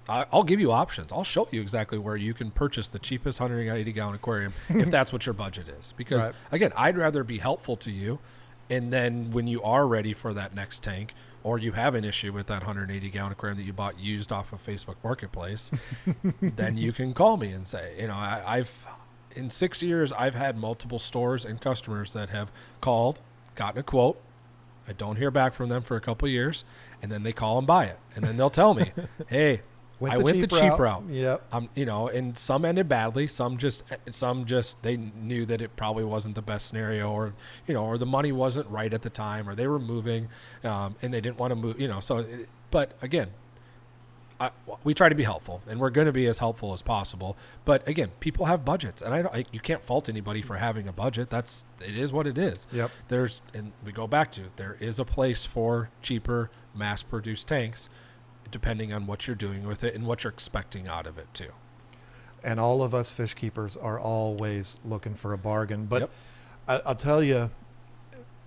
I'll give you options. I'll show you exactly where you can purchase the cheapest 180 gallon aquarium if that's what your budget is. Because Right. again, I'd rather be helpful to you, and then when you are ready for that next tank, or you have an issue with that 180 gallon aquarium that you bought used off of Facebook Marketplace, then you can call me and say, in 6 years, I've had multiple stores and customers that have called, gotten a quote. I don't hear back from them for a couple of years, and then they call and buy it, and then they'll tell me, hey, I went the cheap route. Yep. And some ended badly. Some just they knew that it probably wasn't the best scenario, or the money wasn't right at the time, or they were moving, and they didn't want to move. But again, we try to be helpful, and we're going to be as helpful as possible. But again, people have budgets, and you can't fault anybody for having a budget. It is what it is. Yep. And we go back to, there is a place for cheaper mass-produced tanks, depending on what you're doing with it and what you're expecting out of it too. And all of us fish keepers are always looking for a bargain. But Yep. I'll tell you,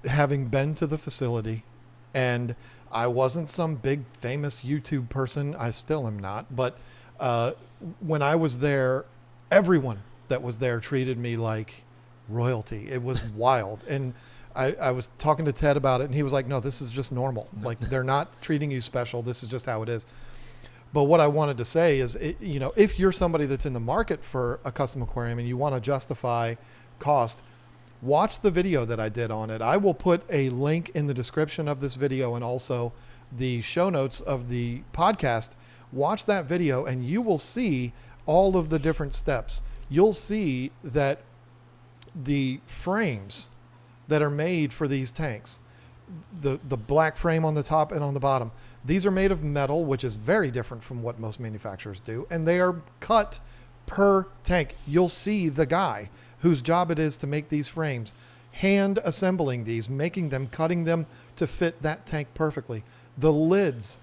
having been to the facility, and I wasn't some big famous YouTube person, I still am not, but when I was there, everyone that was there treated me like royalty. It was wild. And I was talking to Ted about it, and he was like, no, this is just normal. Like, they're not treating you special. This is just how it is. But what I wanted to say is, if you're somebody that's in the market for a custom aquarium and you want to justify cost, watch the video that I did on it. I will put a link in the description of this video and also the show notes of the podcast. Watch that video and you will see all of the different steps. You'll see that the frames that are made for these tanks, the black frame on the top and on the bottom, these are made of metal, which is very different from what most manufacturers do, and they are cut per tank. You'll see the guy whose job it is to make these frames, hand assembling these, making them, cutting them to fit that tank perfectly. The lids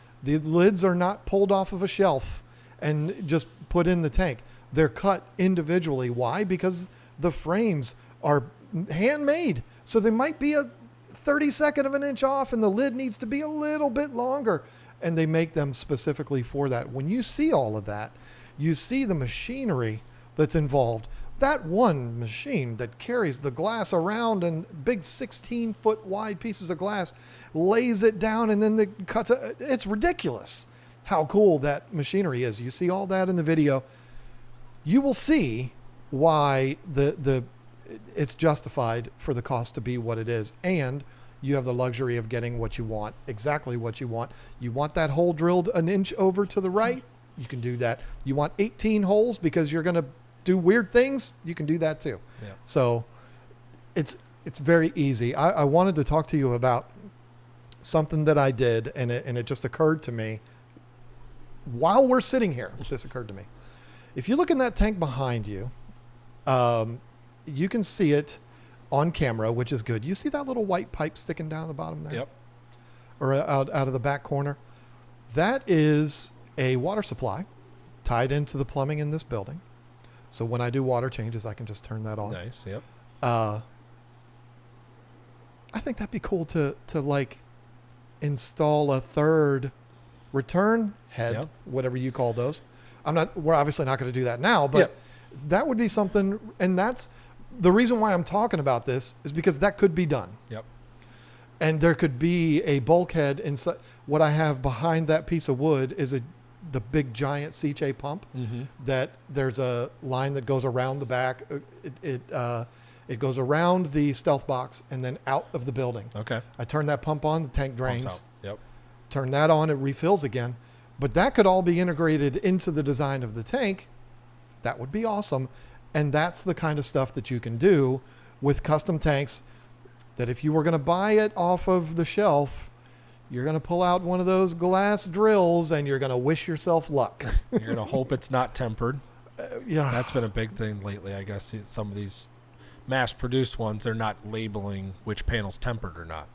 are not pulled off of a shelf and just put in the tank. They're cut individually. Why? Because the frames are handmade. So they might be a 32nd of an inch off and the lid needs to be a little bit longer. And they make them specifically for that. When you see all of that, you see the machinery that's involved. That one machine that carries the glass around and big 16-foot wide pieces of glass, lays it down and then cuts it. It's ridiculous how cool that machinery is. You see all that in the video. You will see why it's justified for the cost to be what it is. And you have the luxury of getting what you want, exactly what you want. You want that hole drilled an inch over to the right? You can do that. You want 18 holes because you're going to do weird things? You can do that too. Yeah. So it's very easy. I wanted to talk to you about something that I did, and it just occurred to me while we're sitting here. This occurred to me. If you look in that tank behind you, you can see it on camera, which is good. You see that little white pipe sticking down the bottom there? Yep. Or out of the back corner? That is a water supply tied into the plumbing in this building. So when I do water changes, I can just turn that on. Nice. Yep. I think that'd be cool to like install a third return head, Yep. whatever you call those. We're obviously not going to do that now, but Yep. that would be something. And that's the reason why I'm talking about this, is because that could be done. Yep. And there could be a bulkhead inside. What I have behind that piece of wood is the big giant CJ pump. Mm-hmm. That there's a line that goes around the back. It goes around the stealth box and then out of the building. Okay. I turn that pump on, the tank drains. Pumps out. Yep. Turn that on, it refills again. But that could all be integrated into the design of the tank. That would be awesome. And that's the kind of stuff that you can do with custom tanks, that if you were going to buy it off of the shelf, you're going to pull out one of those glass drills and you're going to wish yourself luck. You're going to hope it's not tempered. Yeah. That's been a big thing lately, I guess. Some of these mass-produced ones, they're not labeling which panel's tempered or not.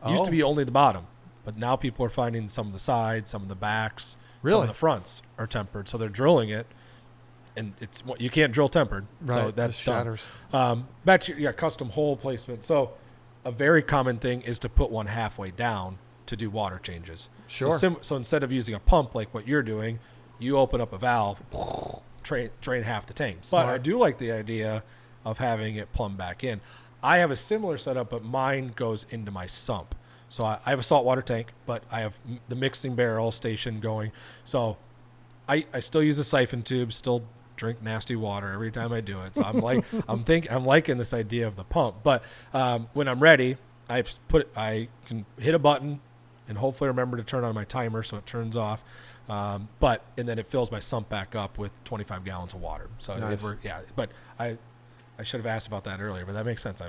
It used to be only the bottom, but now people are finding some of the sides, some of the backs, some of the fronts are tempered. So they're drilling it, and you can't drill tempered. Right. So that's shatters. Back to your custom hole placement. So a very common thing is to put one halfway down to do water changes. Sure. So instead of using a pump like what you're doing, you open up a valve, drain half the tank. Smart. But I do like the idea of having it plumb back in. I have a similar setup, but mine goes into my sump. So I have a saltwater tank, but I have the mixing barrel station going. So I still use a siphon tube, still drink nasty water every time I do it. So I'm liking this idea of the pump. But when I'm ready, I can hit a button and hopefully remember to turn on my timer so it turns off. And then it fills my sump back up with 25 gallons of water. So nice. But I should have asked about that earlier, but that makes sense.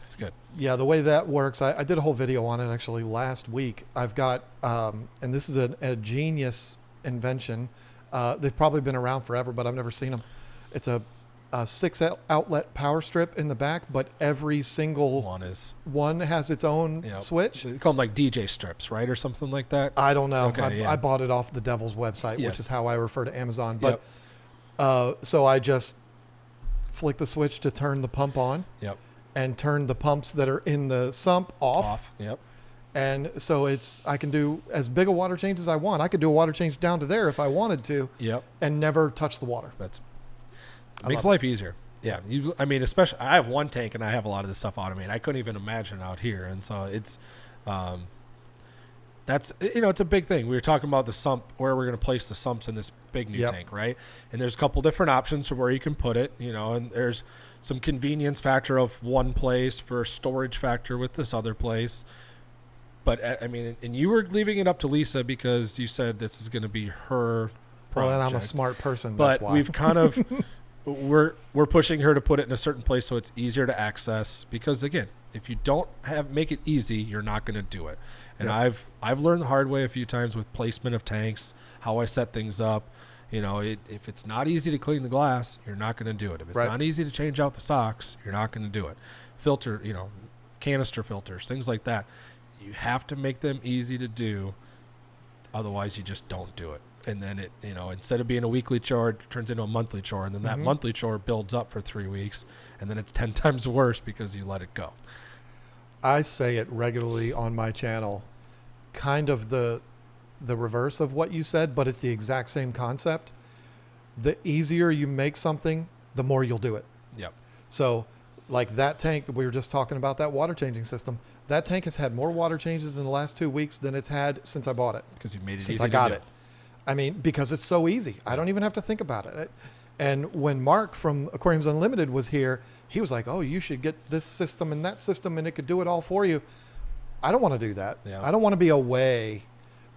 It's good. Yeah, the way that works, I did a whole video on it actually last week. I've got, and this is a genius invention. They've probably been around forever, but I've never seen them. It's a 6 outlet power strip in the back, but every single one has its own switch. They call them like DJ strips, right? Or something like that. I don't know. Okay, I bought it off the devil's website, Yes. which is how I refer to Amazon. But so I just flick the switch to turn the pump on. Yep. And turn the pumps that are in the sump off. Yep. And so I can do as big a water change as I want. I could do a water change down to there if I wanted to. Yep. And never touch the water. Makes life easier. Yeah. Especially I have one tank and I have a lot of this stuff automated. I couldn't even imagine out here. And so it's That's, it's a big thing. We were talking about the sump, where we're going to place the sumps in this big new tank, right? And there's a couple different options for where you can put it, and there's some convenience factor of one place for storage factor with this other place. But I mean, and you were leaving it up to Lisa because you said this is going to be her project. Well, and I'm a smart person. But that's why. we've kind of we're pushing her to put it in a certain place so it's easier to access. Because again, if you don't make it easy, you're not going to do it. And I've learned the hard way a few times with placement of tanks, how I set things up. If it's not easy to clean the glass, you're not going to do it. If it's not easy to change out the socks, you're not going to do it. Filter, canister filters, things like that. You have to make them easy to do. Otherwise, you just don't do it. And then it, instead of being a weekly chore, it turns into a monthly chore. And then that monthly chore builds up for 3 weeks. And then it's 10 times worse because you let it go. I say it regularly on my channel, kind of the reverse of what you said, but it's the exact same concept. The easier you make something, the more you'll do it. Yep. So like that tank that we were just talking about, that water changing system, that tank has had more water changes in the last 2 weeks than it's had since I bought it. Because you made it since easy I got to it. I mean, because it's so easy. I don't even have to think about it. And when Mark from Aquariums Unlimited was here, he was like, oh, you should get this system and that system and it could do it all for you. I don't want to do that. Yeah. I don't want to be away,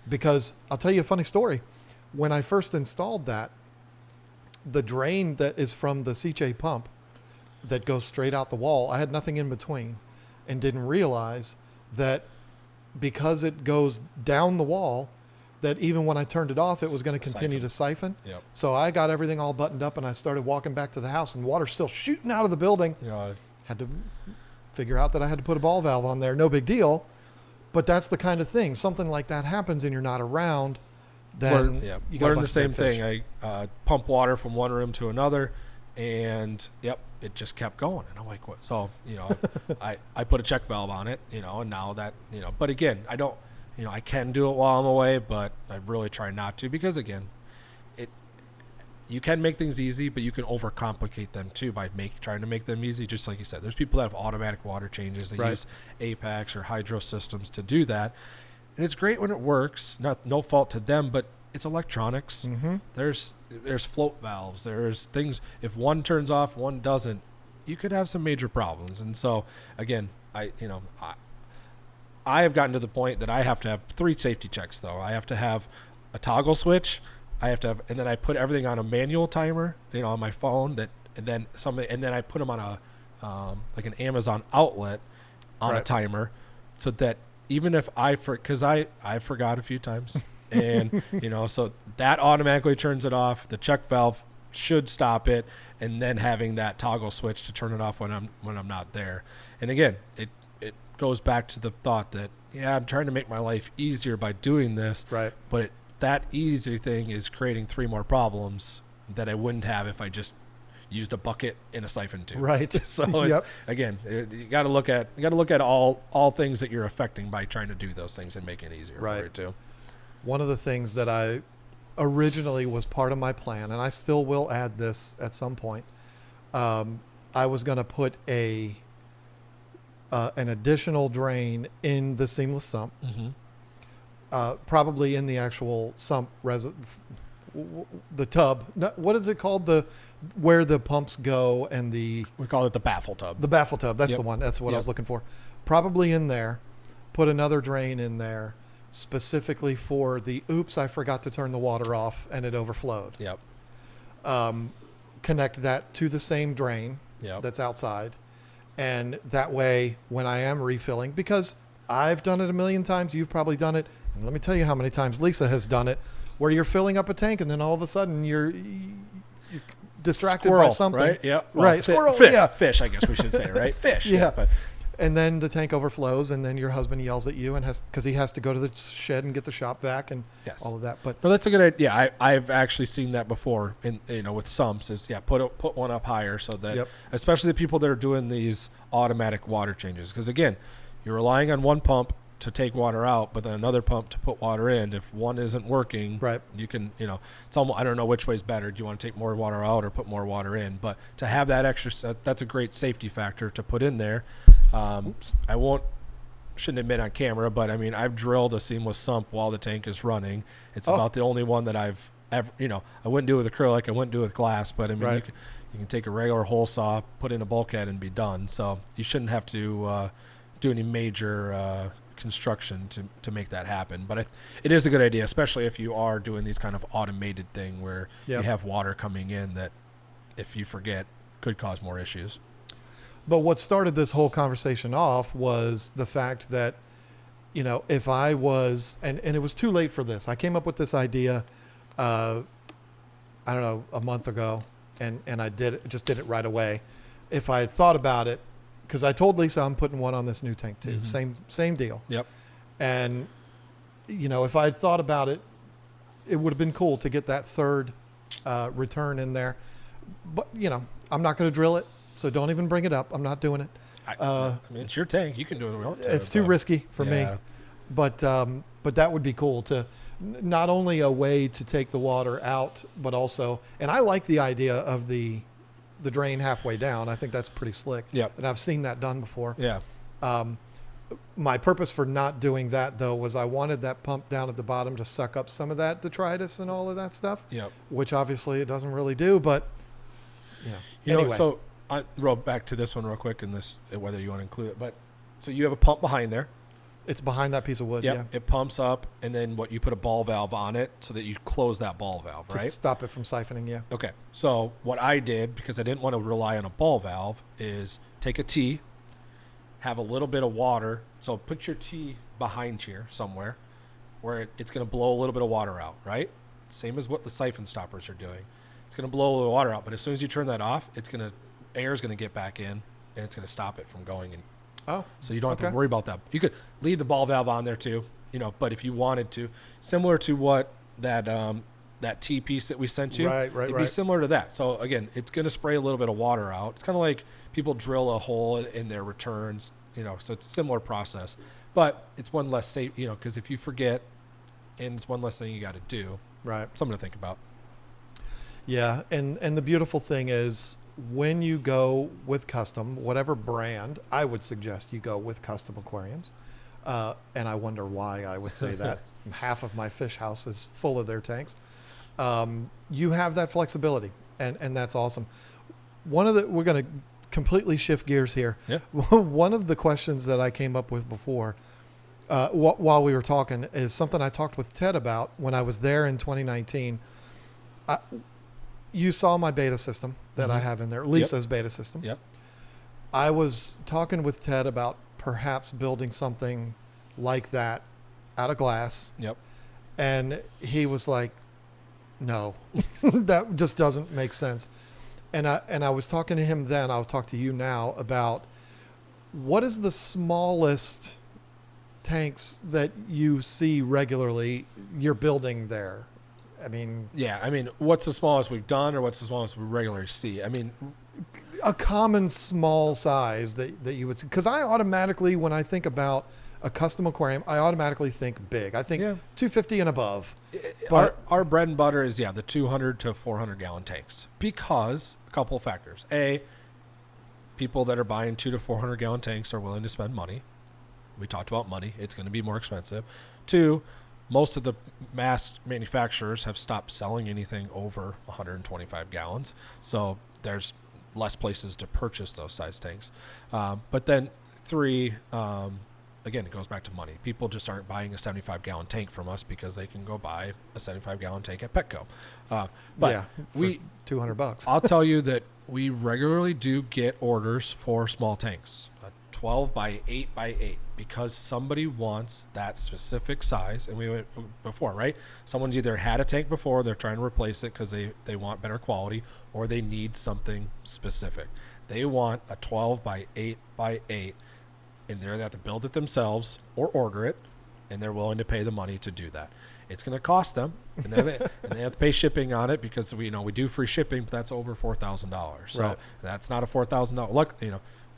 because I'll tell you a funny story. When I first installed that, the drain that is from the CJ pump that goes straight out the wall, I had nothing in between and didn't realize that because it goes down the wall, that even when I turned it off, it was going to continue to siphon. Yep. So I got everything all buttoned up and I started walking back to the house and water's still shooting out of the building. Had to figure out that I had to put a ball valve on there. No big deal. But that's the kind of thing. Something like that happens and you're not around. Then you got learned the same thing. I pump water from one room to another, and it just kept going. And I'm like, what? So I put a check valve on it, and now that But again, I don't. I can do it while I'm away, but I really try not to, because again, you can make things easy, but you can overcomplicate them too by trying to make them easy. Just like you said, there's people that have automatic water changes. They use Apex or hydro systems to do that. And it's great when it works, no fault to them, but it's electronics. Mm-hmm. There's float valves. There's things, if one turns off, one doesn't, you could have some major problems. And so again, I have gotten to the point that I have to have 3 safety checks though. I have to have a toggle switch. I have to have, and then I put everything on a manual timer, on my phone, and then I put them on a like an Amazon outlet on a timer, so that even if because I forgot a few times, and so that automatically turns it off. The check valve should stop it, and then having that toggle switch to turn it off when I'm not there. And again, it goes back to the thought that I'm trying to make my life easier by doing this, but that easy thing is creating 3 more problems that I wouldn't have if I just used a bucket and a siphon tube. Right. So again, you got to look at all things that you're affecting by trying to do those things and making it easier for you too. One of the things that I originally was part of my plan, and I still will add this at some point, I was going to put an additional drain in the seamless sump. Mm-hmm. Probably in the actual sump, the tub. What is it called? Where the pumps go and we call it the baffle tub. The baffle tub. That's the one. That's what I was looking for. Probably in there. Put another drain in there specifically for the oops, I forgot to turn the water off and it overflowed. Yep. Connect that to the same drain that's outside. And that way, when I am refilling, because I've done it a million times, you've probably done it, and let me tell you how many times Lisa has done it, where you're filling up a tank and then all of a sudden you're distracted by something. Right? Yeah. Well, right. Squirrel. Fish, I guess we should say, right? Fish. But and then the tank overflows, and then your husband yells at you and because he has to go to the shed and get the shop vac and all of that. But no, that's a good idea. I've actually seen that before in with sumps. Is put one up higher so that especially the people that are doing these automatic water changes, because again, you're relying on one pump to take water out, but then another pump to put water in. If one isn't working, you can, it's almost, I don't know which way is better. Do you want to take more water out or put more water in? But to have that extra, that's a great safety factor to put in there. I won't shouldn't admit on camera, but I mean, I've drilled a seamless sump while the tank is running. It's about the only one that I've ever, I wouldn't do it with acrylic. I wouldn't do it with glass, but I mean, you can take a regular hole saw, put in a bulkhead, and be done. So you shouldn't have to do any major construction to make that happen. But it is a good idea, especially if you are doing these kind of automated thing where you have water coming in that, if you forget, could cause more issues. But what started this whole conversation off was the fact that, if I was, and it was too late for this. I came up with this idea, I don't know, a month ago, and I did it right away. If I had thought about it, because I told Lisa I'm putting one on this new tank too. Same deal. Yep. And, if I had thought about it, it would have been cool to get that third return in there. But, I'm not going to drill it. So don't even bring it up. I'm not doing it. I mean, it's your tank. You can do it. It's too risky for me. But that would be cool to not only a way to take the water out, but also, and I like the idea of the drain halfway down. I think that's pretty slick. Yeah. And I've seen that done before. Yeah. My purpose for not doing that though was I wanted that pump down at the bottom to suck up some of that detritus and all of that stuff. Yep. Which obviously it doesn't really do, but anyway. So I roll back to this one real quick, and this, whether you want to include it, but so you have a pump behind there. It's behind that piece of wood. Yep. Yeah. It pumps up, and then you put a ball valve on it so that you close that ball valve, right? To stop it from siphoning. Yeah. Okay. So what I did, because I didn't want to rely on a ball valve, is take a T, have a little bit of water. So put your T behind here somewhere, where it's going to blow a little bit of water out, right? Same as what the siphon stoppers are doing. It's going to blow a little water out, but as soon as you turn that off, air is going to get back in, and it's going to stop it from going in. So you don't have to worry about that. You could leave the ball valve on there too, but if you wanted to, similar to what that T piece that we sent you, it'd be similar to that. So again, it's going to spray a little bit of water out. It's kind of like people drill a hole in their returns, so it's a similar process, but it's one less safe, because if you forget, and it's one less thing you got to do. Right. Something to think about. Yeah. And the beautiful thing is, when you go with Custom, whatever brand, I would suggest you go with Custom Aquariums. And I wonder why I would say that. Half of my fish house is full of their tanks. You have that flexibility, and that's awesome. We're going to completely shift gears here. Yeah. One of the questions that I came up with before, while we were talking, is something I talked with Ted about when I was there in 2019. You saw my beta system that I have in there, Lisa's beta system. Yep. I was talking with Ted about perhaps building something like that out of glass. Yep. And he was like, no, that just doesn't make sense. And I was talking to him then, I'll talk to you now, about what is the smallest tanks that you see regularly you're building there? I mean, what's the smallest we've done, or what's the smallest we regularly see? I mean, a common small size that you would see. Because I automatically, when I think about a custom aquarium, I automatically think big. I think 250 and above. But our bread and butter is, the 200 to 400 gallon tanks, because a couple of factors. A, people that are buying 200 to 400 gallon tanks are willing to spend money. We talked about money. It's going to be more expensive. Two, most of the mass manufacturers have stopped selling anything over 125 gallons. So there's less places to purchase those size tanks. But then three, again, it goes back to money. People just aren't buying a 75-gallon tank from us because they can go buy a 75-gallon tank at Petco. But for $200. I'll tell you that we regularly do get orders for small tanks, 12 by 8 by 8, because somebody wants that specific size. And we went before, right? Someone's either had a tank before, they're trying to replace it because they want better quality, or they need something specific. They want a 12 by 8 by 8, and they have to build it themselves or order it, and they're willing to pay the money to do that. It's going to cost them, and they have to pay shipping on it, because we do free shipping, but that's over $4,000. So that's not a $4,000. Look,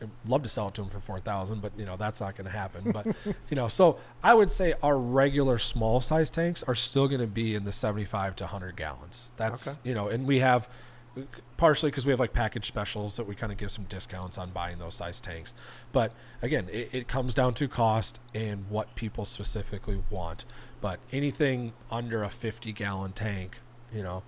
I'd love to sell it to them for $4,000, but that's not going to happen. But so I would say our regular small size tanks are still going to be in the 75 to 100 gallons. That's and we have partially because we have like package specials that we kind of give some discounts on buying those size tanks. But again, it comes down to cost and what people specifically want. But anything under a 50-gallon tank, you know,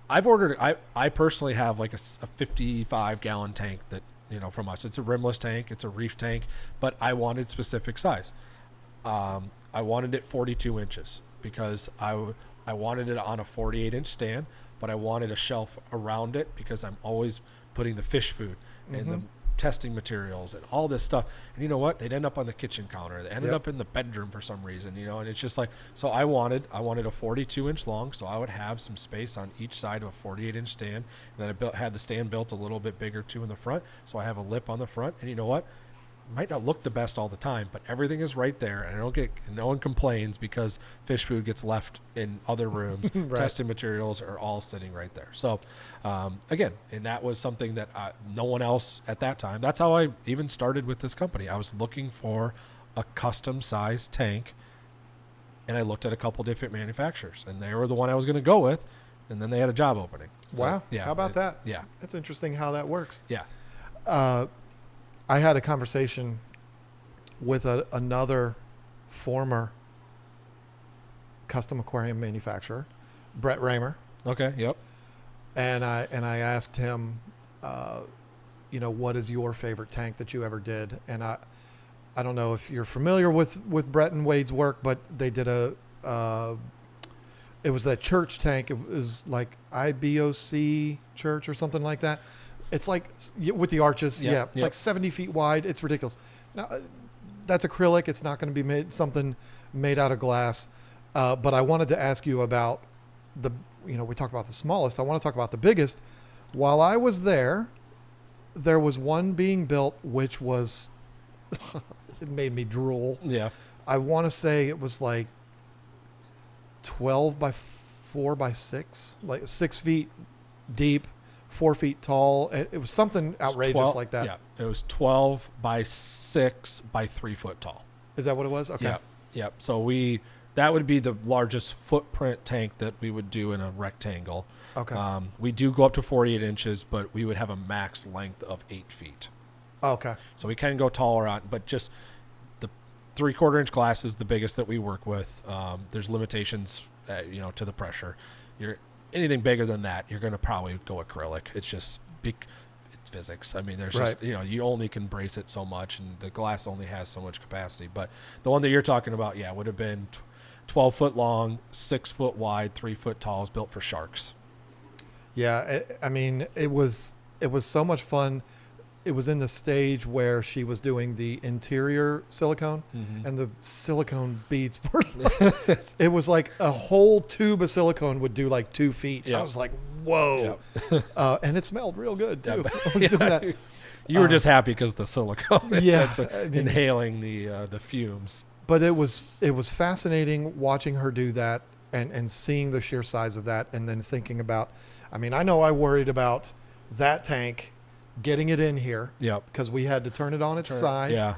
I've ordered, I personally have like a 55-gallon tank that, you know, from us. It's a rimless tank, it's a reef tank, but I wanted specific size. I wanted it 42 inches because I wanted it on a 48-inch stand, but I wanted a shelf around it because I'm always putting the fish food and the testing materials and all this stuff. And you know what? They'd end up on the kitchen counter. They ended up in the bedroom for some reason, you know, and it's just like, so I wanted a 42-inch long, so I would have some space on each side of a 48-inch stand. And then I had the stand built a little bit bigger too in the front, so I have a lip on the front. And you know what? Might not look the best all the time, but everything is right there, and no one complains because fish food gets left in other rooms. Right. Testing materials are all sitting right there. So again, and that was something that no one else at that time. That's how I even started with this company. I was looking for a custom size tank, and I looked at a couple different manufacturers, and they were the one I was going to go with. And then they had a job opening. So, Wow. Yeah. How about that? Yeah. That's interesting how that works. Yeah. I had a conversation with another former custom aquarium manufacturer, Brett Raymer, Okay. Yep. and I asked him, you know, what is your favorite tank that you ever did? And I don't know if you're familiar with Brett and Wade's work, but they did it was that church tank. It was like IBOC church or something like that. It's like with the arches. Yep, Yeah. It's like 70 feet wide. It's ridiculous. Now that's acrylic. It's not going to be something made out of glass. But I wanted to ask you about we talked about the smallest. I want to talk about the biggest. While I was there was one being built, which was, it made me drool. Yeah. I want to say it was like 12 by 4 by 6, like 6 feet deep, 4 feet tall. It was something outrageous like that. Yeah, it was 12 by 6 by 3 foot tall. Is that what it was? Okay. Yep. So that would be the largest footprint tank that we would do in a rectangle. Okay. We do go up to 48 inches, but we would have a max length of 8 feet. Okay. So we can go taller on, but just the 3/4 inch glass is the biggest that we work with. There's limitations, to the pressure. Anything bigger than that, you're going to probably go acrylic. It's just it's physics. I mean, there's just, you only can brace it so much, and the glass only has so much capacity. But the one that you're talking about, would have been 12 foot long, 6 foot wide, 3 foot tall. Is built for sharks. Yeah. I mean, it was so much fun. It was in the stage where she was doing the interior silicone, and the silicone beads were it was like a whole tube of silicone would do like 2 feet. Yep. I was like, whoa. Yep. And it was real good too. Yep. I was doing that. You were just happy because the silicone. It's inhaling the fumes. But it was fascinating watching her do that and seeing the sheer size of that, and then thinking about, I mean, I know I worried about that tank getting it in here. Yep. Because we had to turn it on its side. Yeah.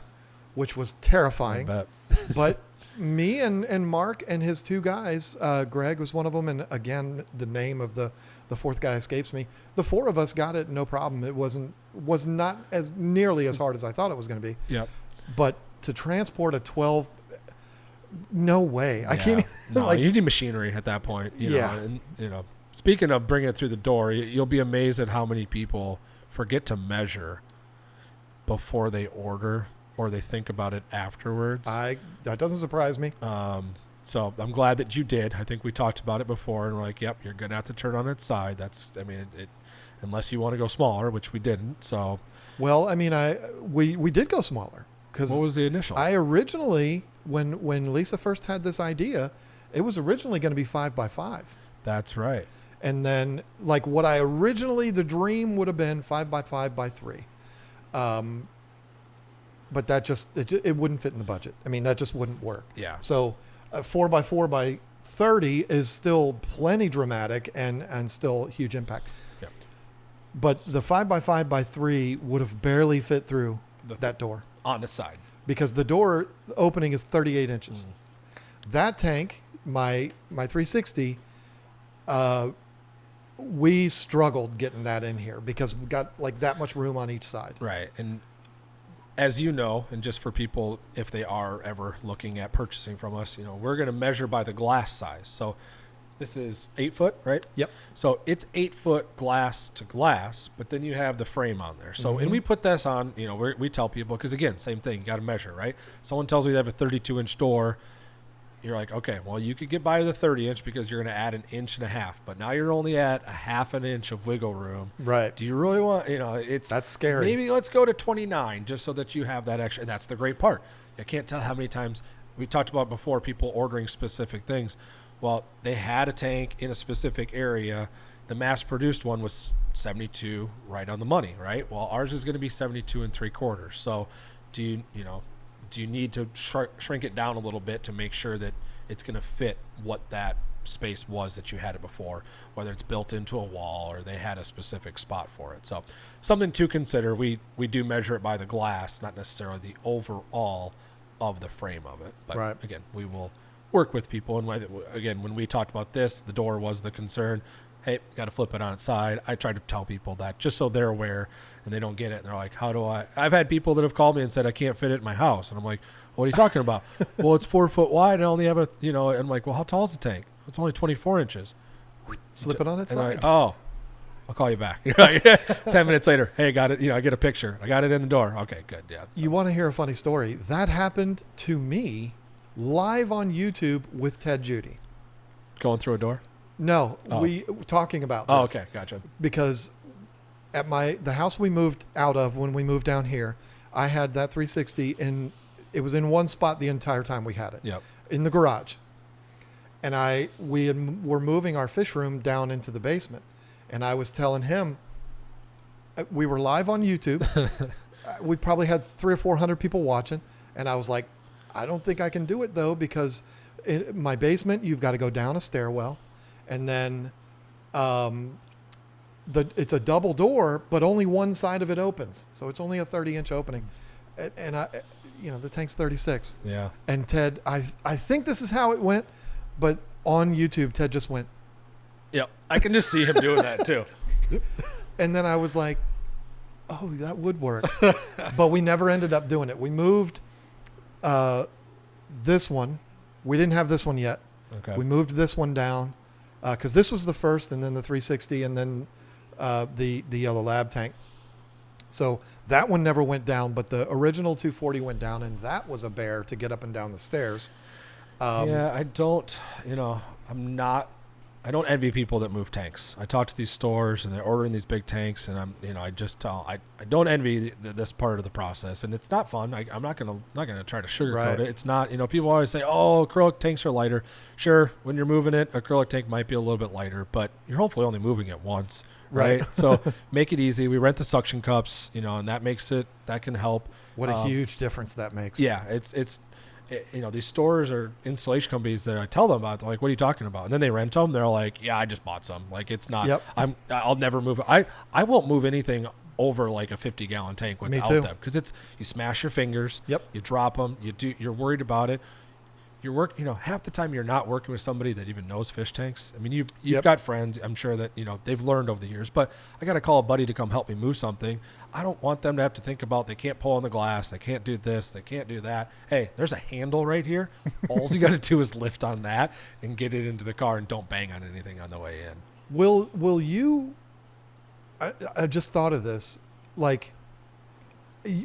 Which was terrifying. I bet. But me and Mark and his two guys, Greg was one of them, and again, the name of the fourth guy escapes me. The four of us got it, no problem. It was not as nearly as hard as I thought it was going to be. Yep. But to transport a 12, no way. I can't. No, you need machinery at that point. You know, and, speaking of bringing it through the door, you'll be amazed at how many people forget to measure before they order, or they think about it afterwards. That doesn't surprise me. So I'm glad that you did. I think we talked about it before, and we're like, yep, you're gonna have to turn on its side. Unless you want to go smaller, which we didn't. So, well, I mean, we did go smaller, because what was the initial? I originally, when Lisa first had this idea, it was originally going to be 5 by 5. That's right. And then, like, what I originally, the dream would have been 5 by 5 by 3. But that it wouldn't fit in the budget. I mean, that just wouldn't work. Yeah. So 4 by 4 by 30 is still plenty dramatic and still huge impact. Yeah. But the 5 by 5 by 3 would have barely fit through that door. On the side. Because the door opening is 38 inches. That tank, my 360, we struggled getting that in here because we got like that much room on each side. Right. And as you know, and just for people, if they are ever looking at purchasing from us, we're going to measure by the glass size. So this is 8 foot, right? Yep. So it's 8 foot glass to glass, but then you have the frame on there. So, and we put this on, we tell people, because again, same thing, you got to measure, right? Someone tells me they have a 32-inch door. You're like, okay, well, you could get by with a 30-inch because you're going to add 1.5 inches, but now you're only at 1/2 inch of wiggle room. Right. Do you really want, that's scary. Maybe let's go to 29 just so that you have that extra. And that's the great part. I can't tell how many times we talked about before people ordering specific things. Well, they had a tank in a specific area. The mass-produced one was 72, right on the money, right? Well, ours is going to be 72 3/4. So, do you need to shrink it down a little bit to make sure that it's going to fit what that space was that you had it before, whether it's built into a wall or they had a specific spot for it. So, something to consider. We do measure it by the glass, not necessarily the overall of the frame of it. But right. Again, we will work with people. And again, when we talked about this, the door was the concern. Hey, got to flip it on its side. I try to tell people that just so they're aware and they don't get it. And they're like, how do I? I've had people that have called me and said, I can't fit it in my house. And I'm like, what are you talking about? Well, it's 4 foot wide and I only have and I'm like, well, how tall is the tank? It's only 24 inches. Flip it on its side. Like, oh, I'll call you back. 10 minutes later, hey, got it. I get a picture. I got it in the door. Okay, good. Yeah. So. You want to hear a funny story? That happened to me live on YouTube with Ted Judy. Going through a door? No, we talking about this. Oh, okay, gotcha. Because at the house we moved out of when we moved down here, I had that 360 and it was in one spot the entire time we had it. Yep. In the garage. And were moving our fish room down into the basement. And I was telling him, we were live on YouTube. We probably had 300 or 400 people watching. And I was like, I don't think I can do it though, because in my basement, you've got to go down a stairwell. And then it's a double door, but only one side of it opens. So it's only a 30-inch opening. And the tank's 36. Yeah. And Ted, I think this is how it went, but on YouTube, Ted just went. Yep. I can just see him doing that too. And then I was like, oh, that would work. But we never ended up doing it. We moved this one. We didn't have this one yet. Okay. We moved this one down because this was the first, and then the 360, and then the yellow lab tank. So that one never went down, but the original 240 went down, and that was a bear to get up and down the stairs. I don't envy people that move tanks. I talk to these stores and they're ordering these big tanks, and I don't envy this part of the process, and it's not fun. I'm not gonna try to sugarcoat it. It's not, people always say, oh, acrylic tanks are lighter. Sure, when you're moving it, acrylic tank might be a little bit lighter, but you're hopefully only moving it once, right? So make it easy. We rent the suction cups, and that can help. What a huge difference that makes. Yeah, it's these stores or installation companies that I tell them about, they're like, what are you talking about? And then they rent them. They're like, yeah, I just bought some. Like, it's not, yep. I'll never move. I won't move anything over like a 50-gallon tank without them. Cause you smash your fingers, yep. You drop them, you're worried about it. Half the time you're not working with somebody that even knows fish tanks. I mean, you've yep. got friends, I'm sure that, they've learned over the years, but I got to call a buddy to come help me move something. I don't want them to have to think about, they can't pull on the glass. They can't do this. They can't do that. Hey, there's a handle right here. All you got to do is lift on that and get it into the car, and don't bang on anything on the way in. Will you, I just thought of this, like,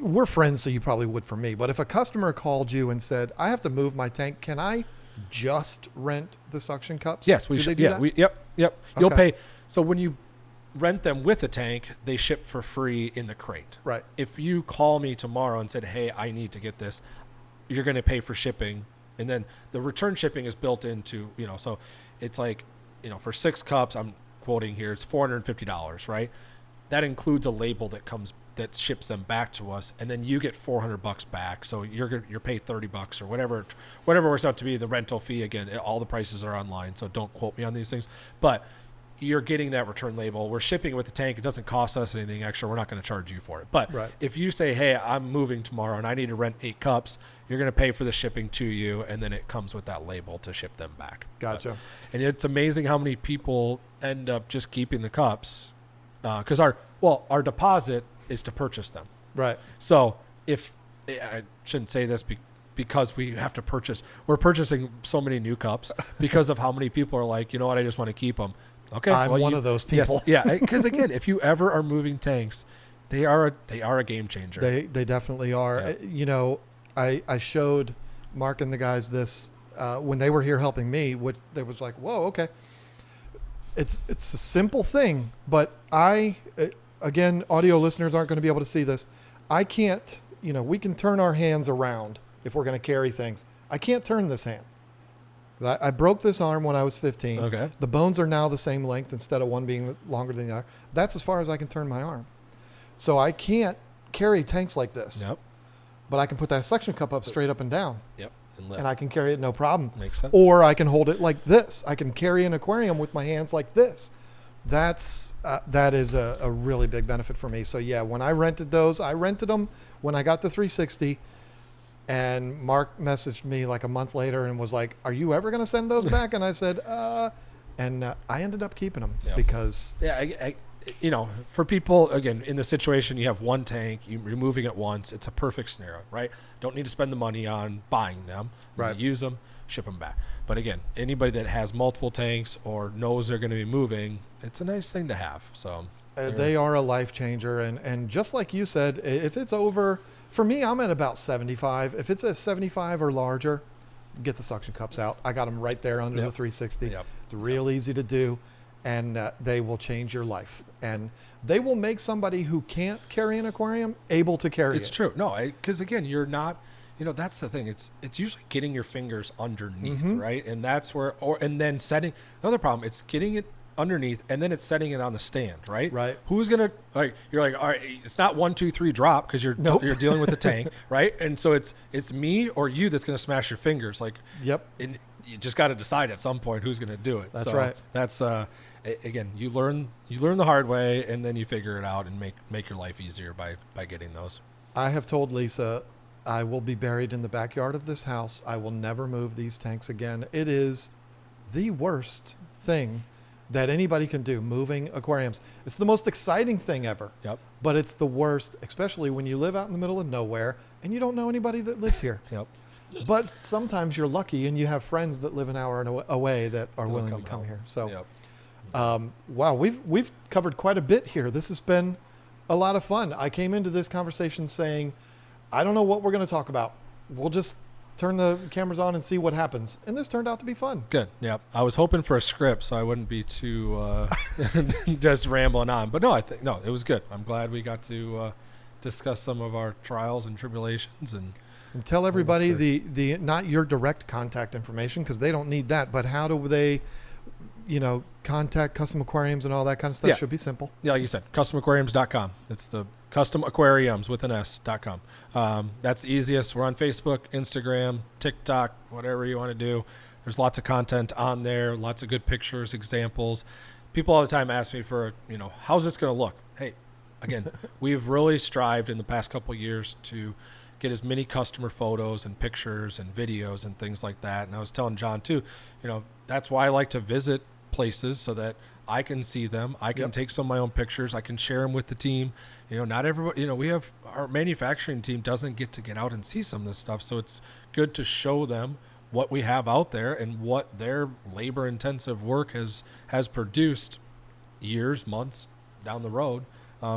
we're friends, so you probably would for me. But if a customer called you and said, I have to move my tank, can I just rent the suction cups? Yes, we should. Yeah, yep. You'll Okay. pay. So when you rent them with a tank, they ship for free in the crate. Right. If you call me tomorrow and said, hey, I need to get this, you're going to pay for shipping. And then the return shipping is built into, so it's like, for 6 cups, I'm quoting here, it's $450, right? That includes a label that ships them back to us, and then you get $400 back. So you're paid $30 or whatever it works out to be, the rental fee. Again, all the prices are online, so don't quote me on these things. But you're getting that return label. We're shipping it with the tank. It doesn't cost us anything extra. We're not going to charge you for it. But if you say, hey, I'm moving tomorrow and I need to rent 8 cups, you're going to pay for the shipping to you, and then it comes with that label to ship them back. Gotcha. And it's amazing how many people end up just keeping the cups because our deposit is to purchase them. Right. So if I shouldn't say this because we have to we're purchasing so many new cups because of how many people are like, you know what, I just want to keep them. Okay, I'm one of those people. Yes, yeah, because again, if you ever are moving tanks, they are a game changer. They definitely are. Yeah. You know, I showed Mark and the guys this when they were here helping me. What they was like, whoa, okay. It's a simple thing, but again, audio listeners aren't going to be able to see this. I can't. You know, we can turn our hands around if we're going to carry things. I can't turn this hand. I broke this arm when I was 15. Okay. The bones are now the same length instead of one being longer than the other. That's as far as I can turn my arm. So I can't carry tanks like this. Yep. But I can put that suction cup up straight up and down. Yep. And I can carry it no problem. Makes sense. Or I can hold it like this. I can carry an aquarium with my hands like this. That is a really big benefit for me. So yeah, when I rented those, I rented them when I got the 360. And Mark messaged me like a month later and was like, "Are you ever going to send those back?" And I said, and I ended up keeping them because you know, for people, again, in the situation, you have one tank, you're moving it once, it's a perfect scenario, right? Don't need to spend the money on buying them. Right. Use them, ship them back. But again, anybody that has multiple tanks or knows they're going to be moving, it's a nice thing to have. So they are a life changer. And just like you said, if it's over, for me, I'm at about 75. If it's a 75 or larger, get the suction cups out. I got them right there under the 360. Yep. It's real easy to do. And they will change your life. And they will make somebody who can't carry an aquarium able to carry it. It's true. No, because again, you're not, you know, that's the thing. It's usually getting your fingers underneath, right? And that's where, and then setting, another problem, it's getting it underneath and then it's setting it on the stand, right? Right. Who's going to, like, you're like, all right, it's not 1, 2, 3 drop because you're dealing with the tank, right? And so it's me or you that's going to smash your fingers. Like, and you just got to decide at some point who's going to do it. That's right. That's, again, you learn the hard way, and then you figure it out and make your life easier by getting those. I have told Lisa, I will be buried in the backyard of this house. I will never move these tanks again. It is the worst thing that anybody can do, moving aquariums. It's the most exciting thing ever. Yep. But it's the worst, especially when you live out in the middle of nowhere and you don't know anybody that lives here. Yep. But sometimes you're lucky and you have friends that live an hour away that are willing to come here. So. Yep. Wow, we've covered quite a bit here. This has been a lot of fun. I came into this conversation saying, I don't know what we're going to talk about. We'll just turn the cameras on and see what happens. And this turned out to be fun. Good. Yeah. I was hoping for a script so I wouldn't be too just rambling on. But no, it was good. I'm glad we got to discuss some of our trials and tribulations and tell everybody the not your direct contact information because they don't need that, but how do they contact Custom Aquariums and all that kind of stuff? Should be simple. Yeah, like you said, customaquariums.com. It's the Custom Aquariums with an S.com. That's the easiest. We're on Facebook, Instagram, TikTok, whatever you want to do. There's lots of content on there, lots of good pictures, examples. People all the time ask me for, how's this going to look? Hey, again, we've really strived in the past couple of years to get as many customer photos and pictures and videos and things like that. And I was telling John too, that's why I like to visit places so that I can see them. I can take some of my own pictures. I can share them with the team. Not everybody, we have our manufacturing team doesn't get out and see some of this stuff. So it's good to show them what we have out there and what their labor intensive work has produced years, months down the road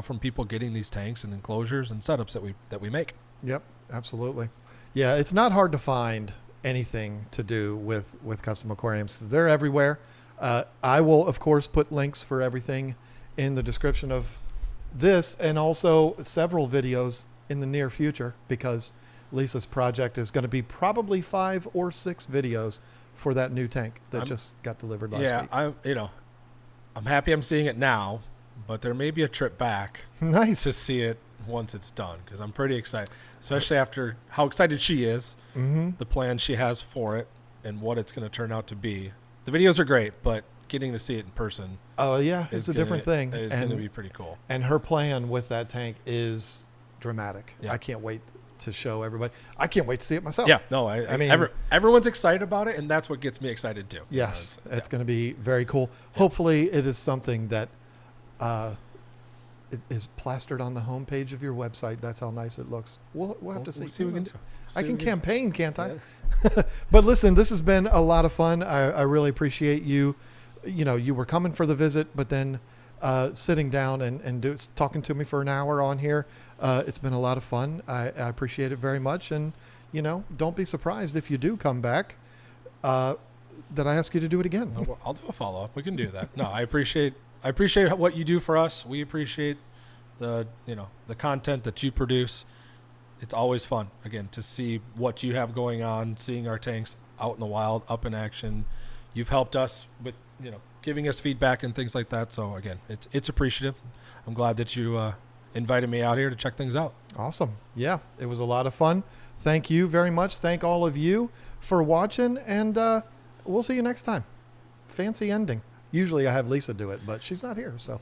from people getting these tanks and enclosures and setups that we make. Yep, absolutely. Yeah, it's not hard to find anything to do with Custom Aquariums. They're everywhere. I will, of course, put links for everything in the description of this and also several videos in the near future because Lisa's project is going to be probably 5 or 6 videos for that new tank that just got delivered last week. Yeah, I'm happy I'm seeing it now, but there may be a trip back nice to see it once it's done because I'm pretty excited, especially after how excited she is, the plan she has for it, and what it's going to turn out to be. The videos are great, but getting to see it in person Oh yeah, it's a different thing. It's going to be pretty cool. And her plan with that tank is dramatic. Yeah. I can't wait to show everybody. I can't wait to see it myself. Yeah, no, I mean, everyone's excited about it, and that's what gets me excited too. Yes, it's going to be very cool. Hopefully, it is something that is plastered on the homepage of your website. That's how nice it looks. We'll have to see. We'll see what we can do. I can campaign, can't I? Yeah. But listen, this has been a lot of fun. I really appreciate you. You know, you were coming for the visit, but then sitting down and talking to me for an hour on here. It's been a lot of fun. I appreciate it very much. And, you know, don't be surprised if you do come back that I ask you to do it again. I'll do a follow-up. We can do that. No, I appreciate what you do for us. We appreciate the content that you produce. It's always fun, again, to see what you have going on, seeing our tanks out in the wild, up in action. You've helped us with, giving us feedback and things like that. So again, it's appreciative. I'm glad that you invited me out here to check things out. Awesome. Yeah, it was a lot of fun. Thank you very much. Thank all of you for watching, and we'll see you next time. Fancy ending. Usually I have Lisa do it, but she's not here, so.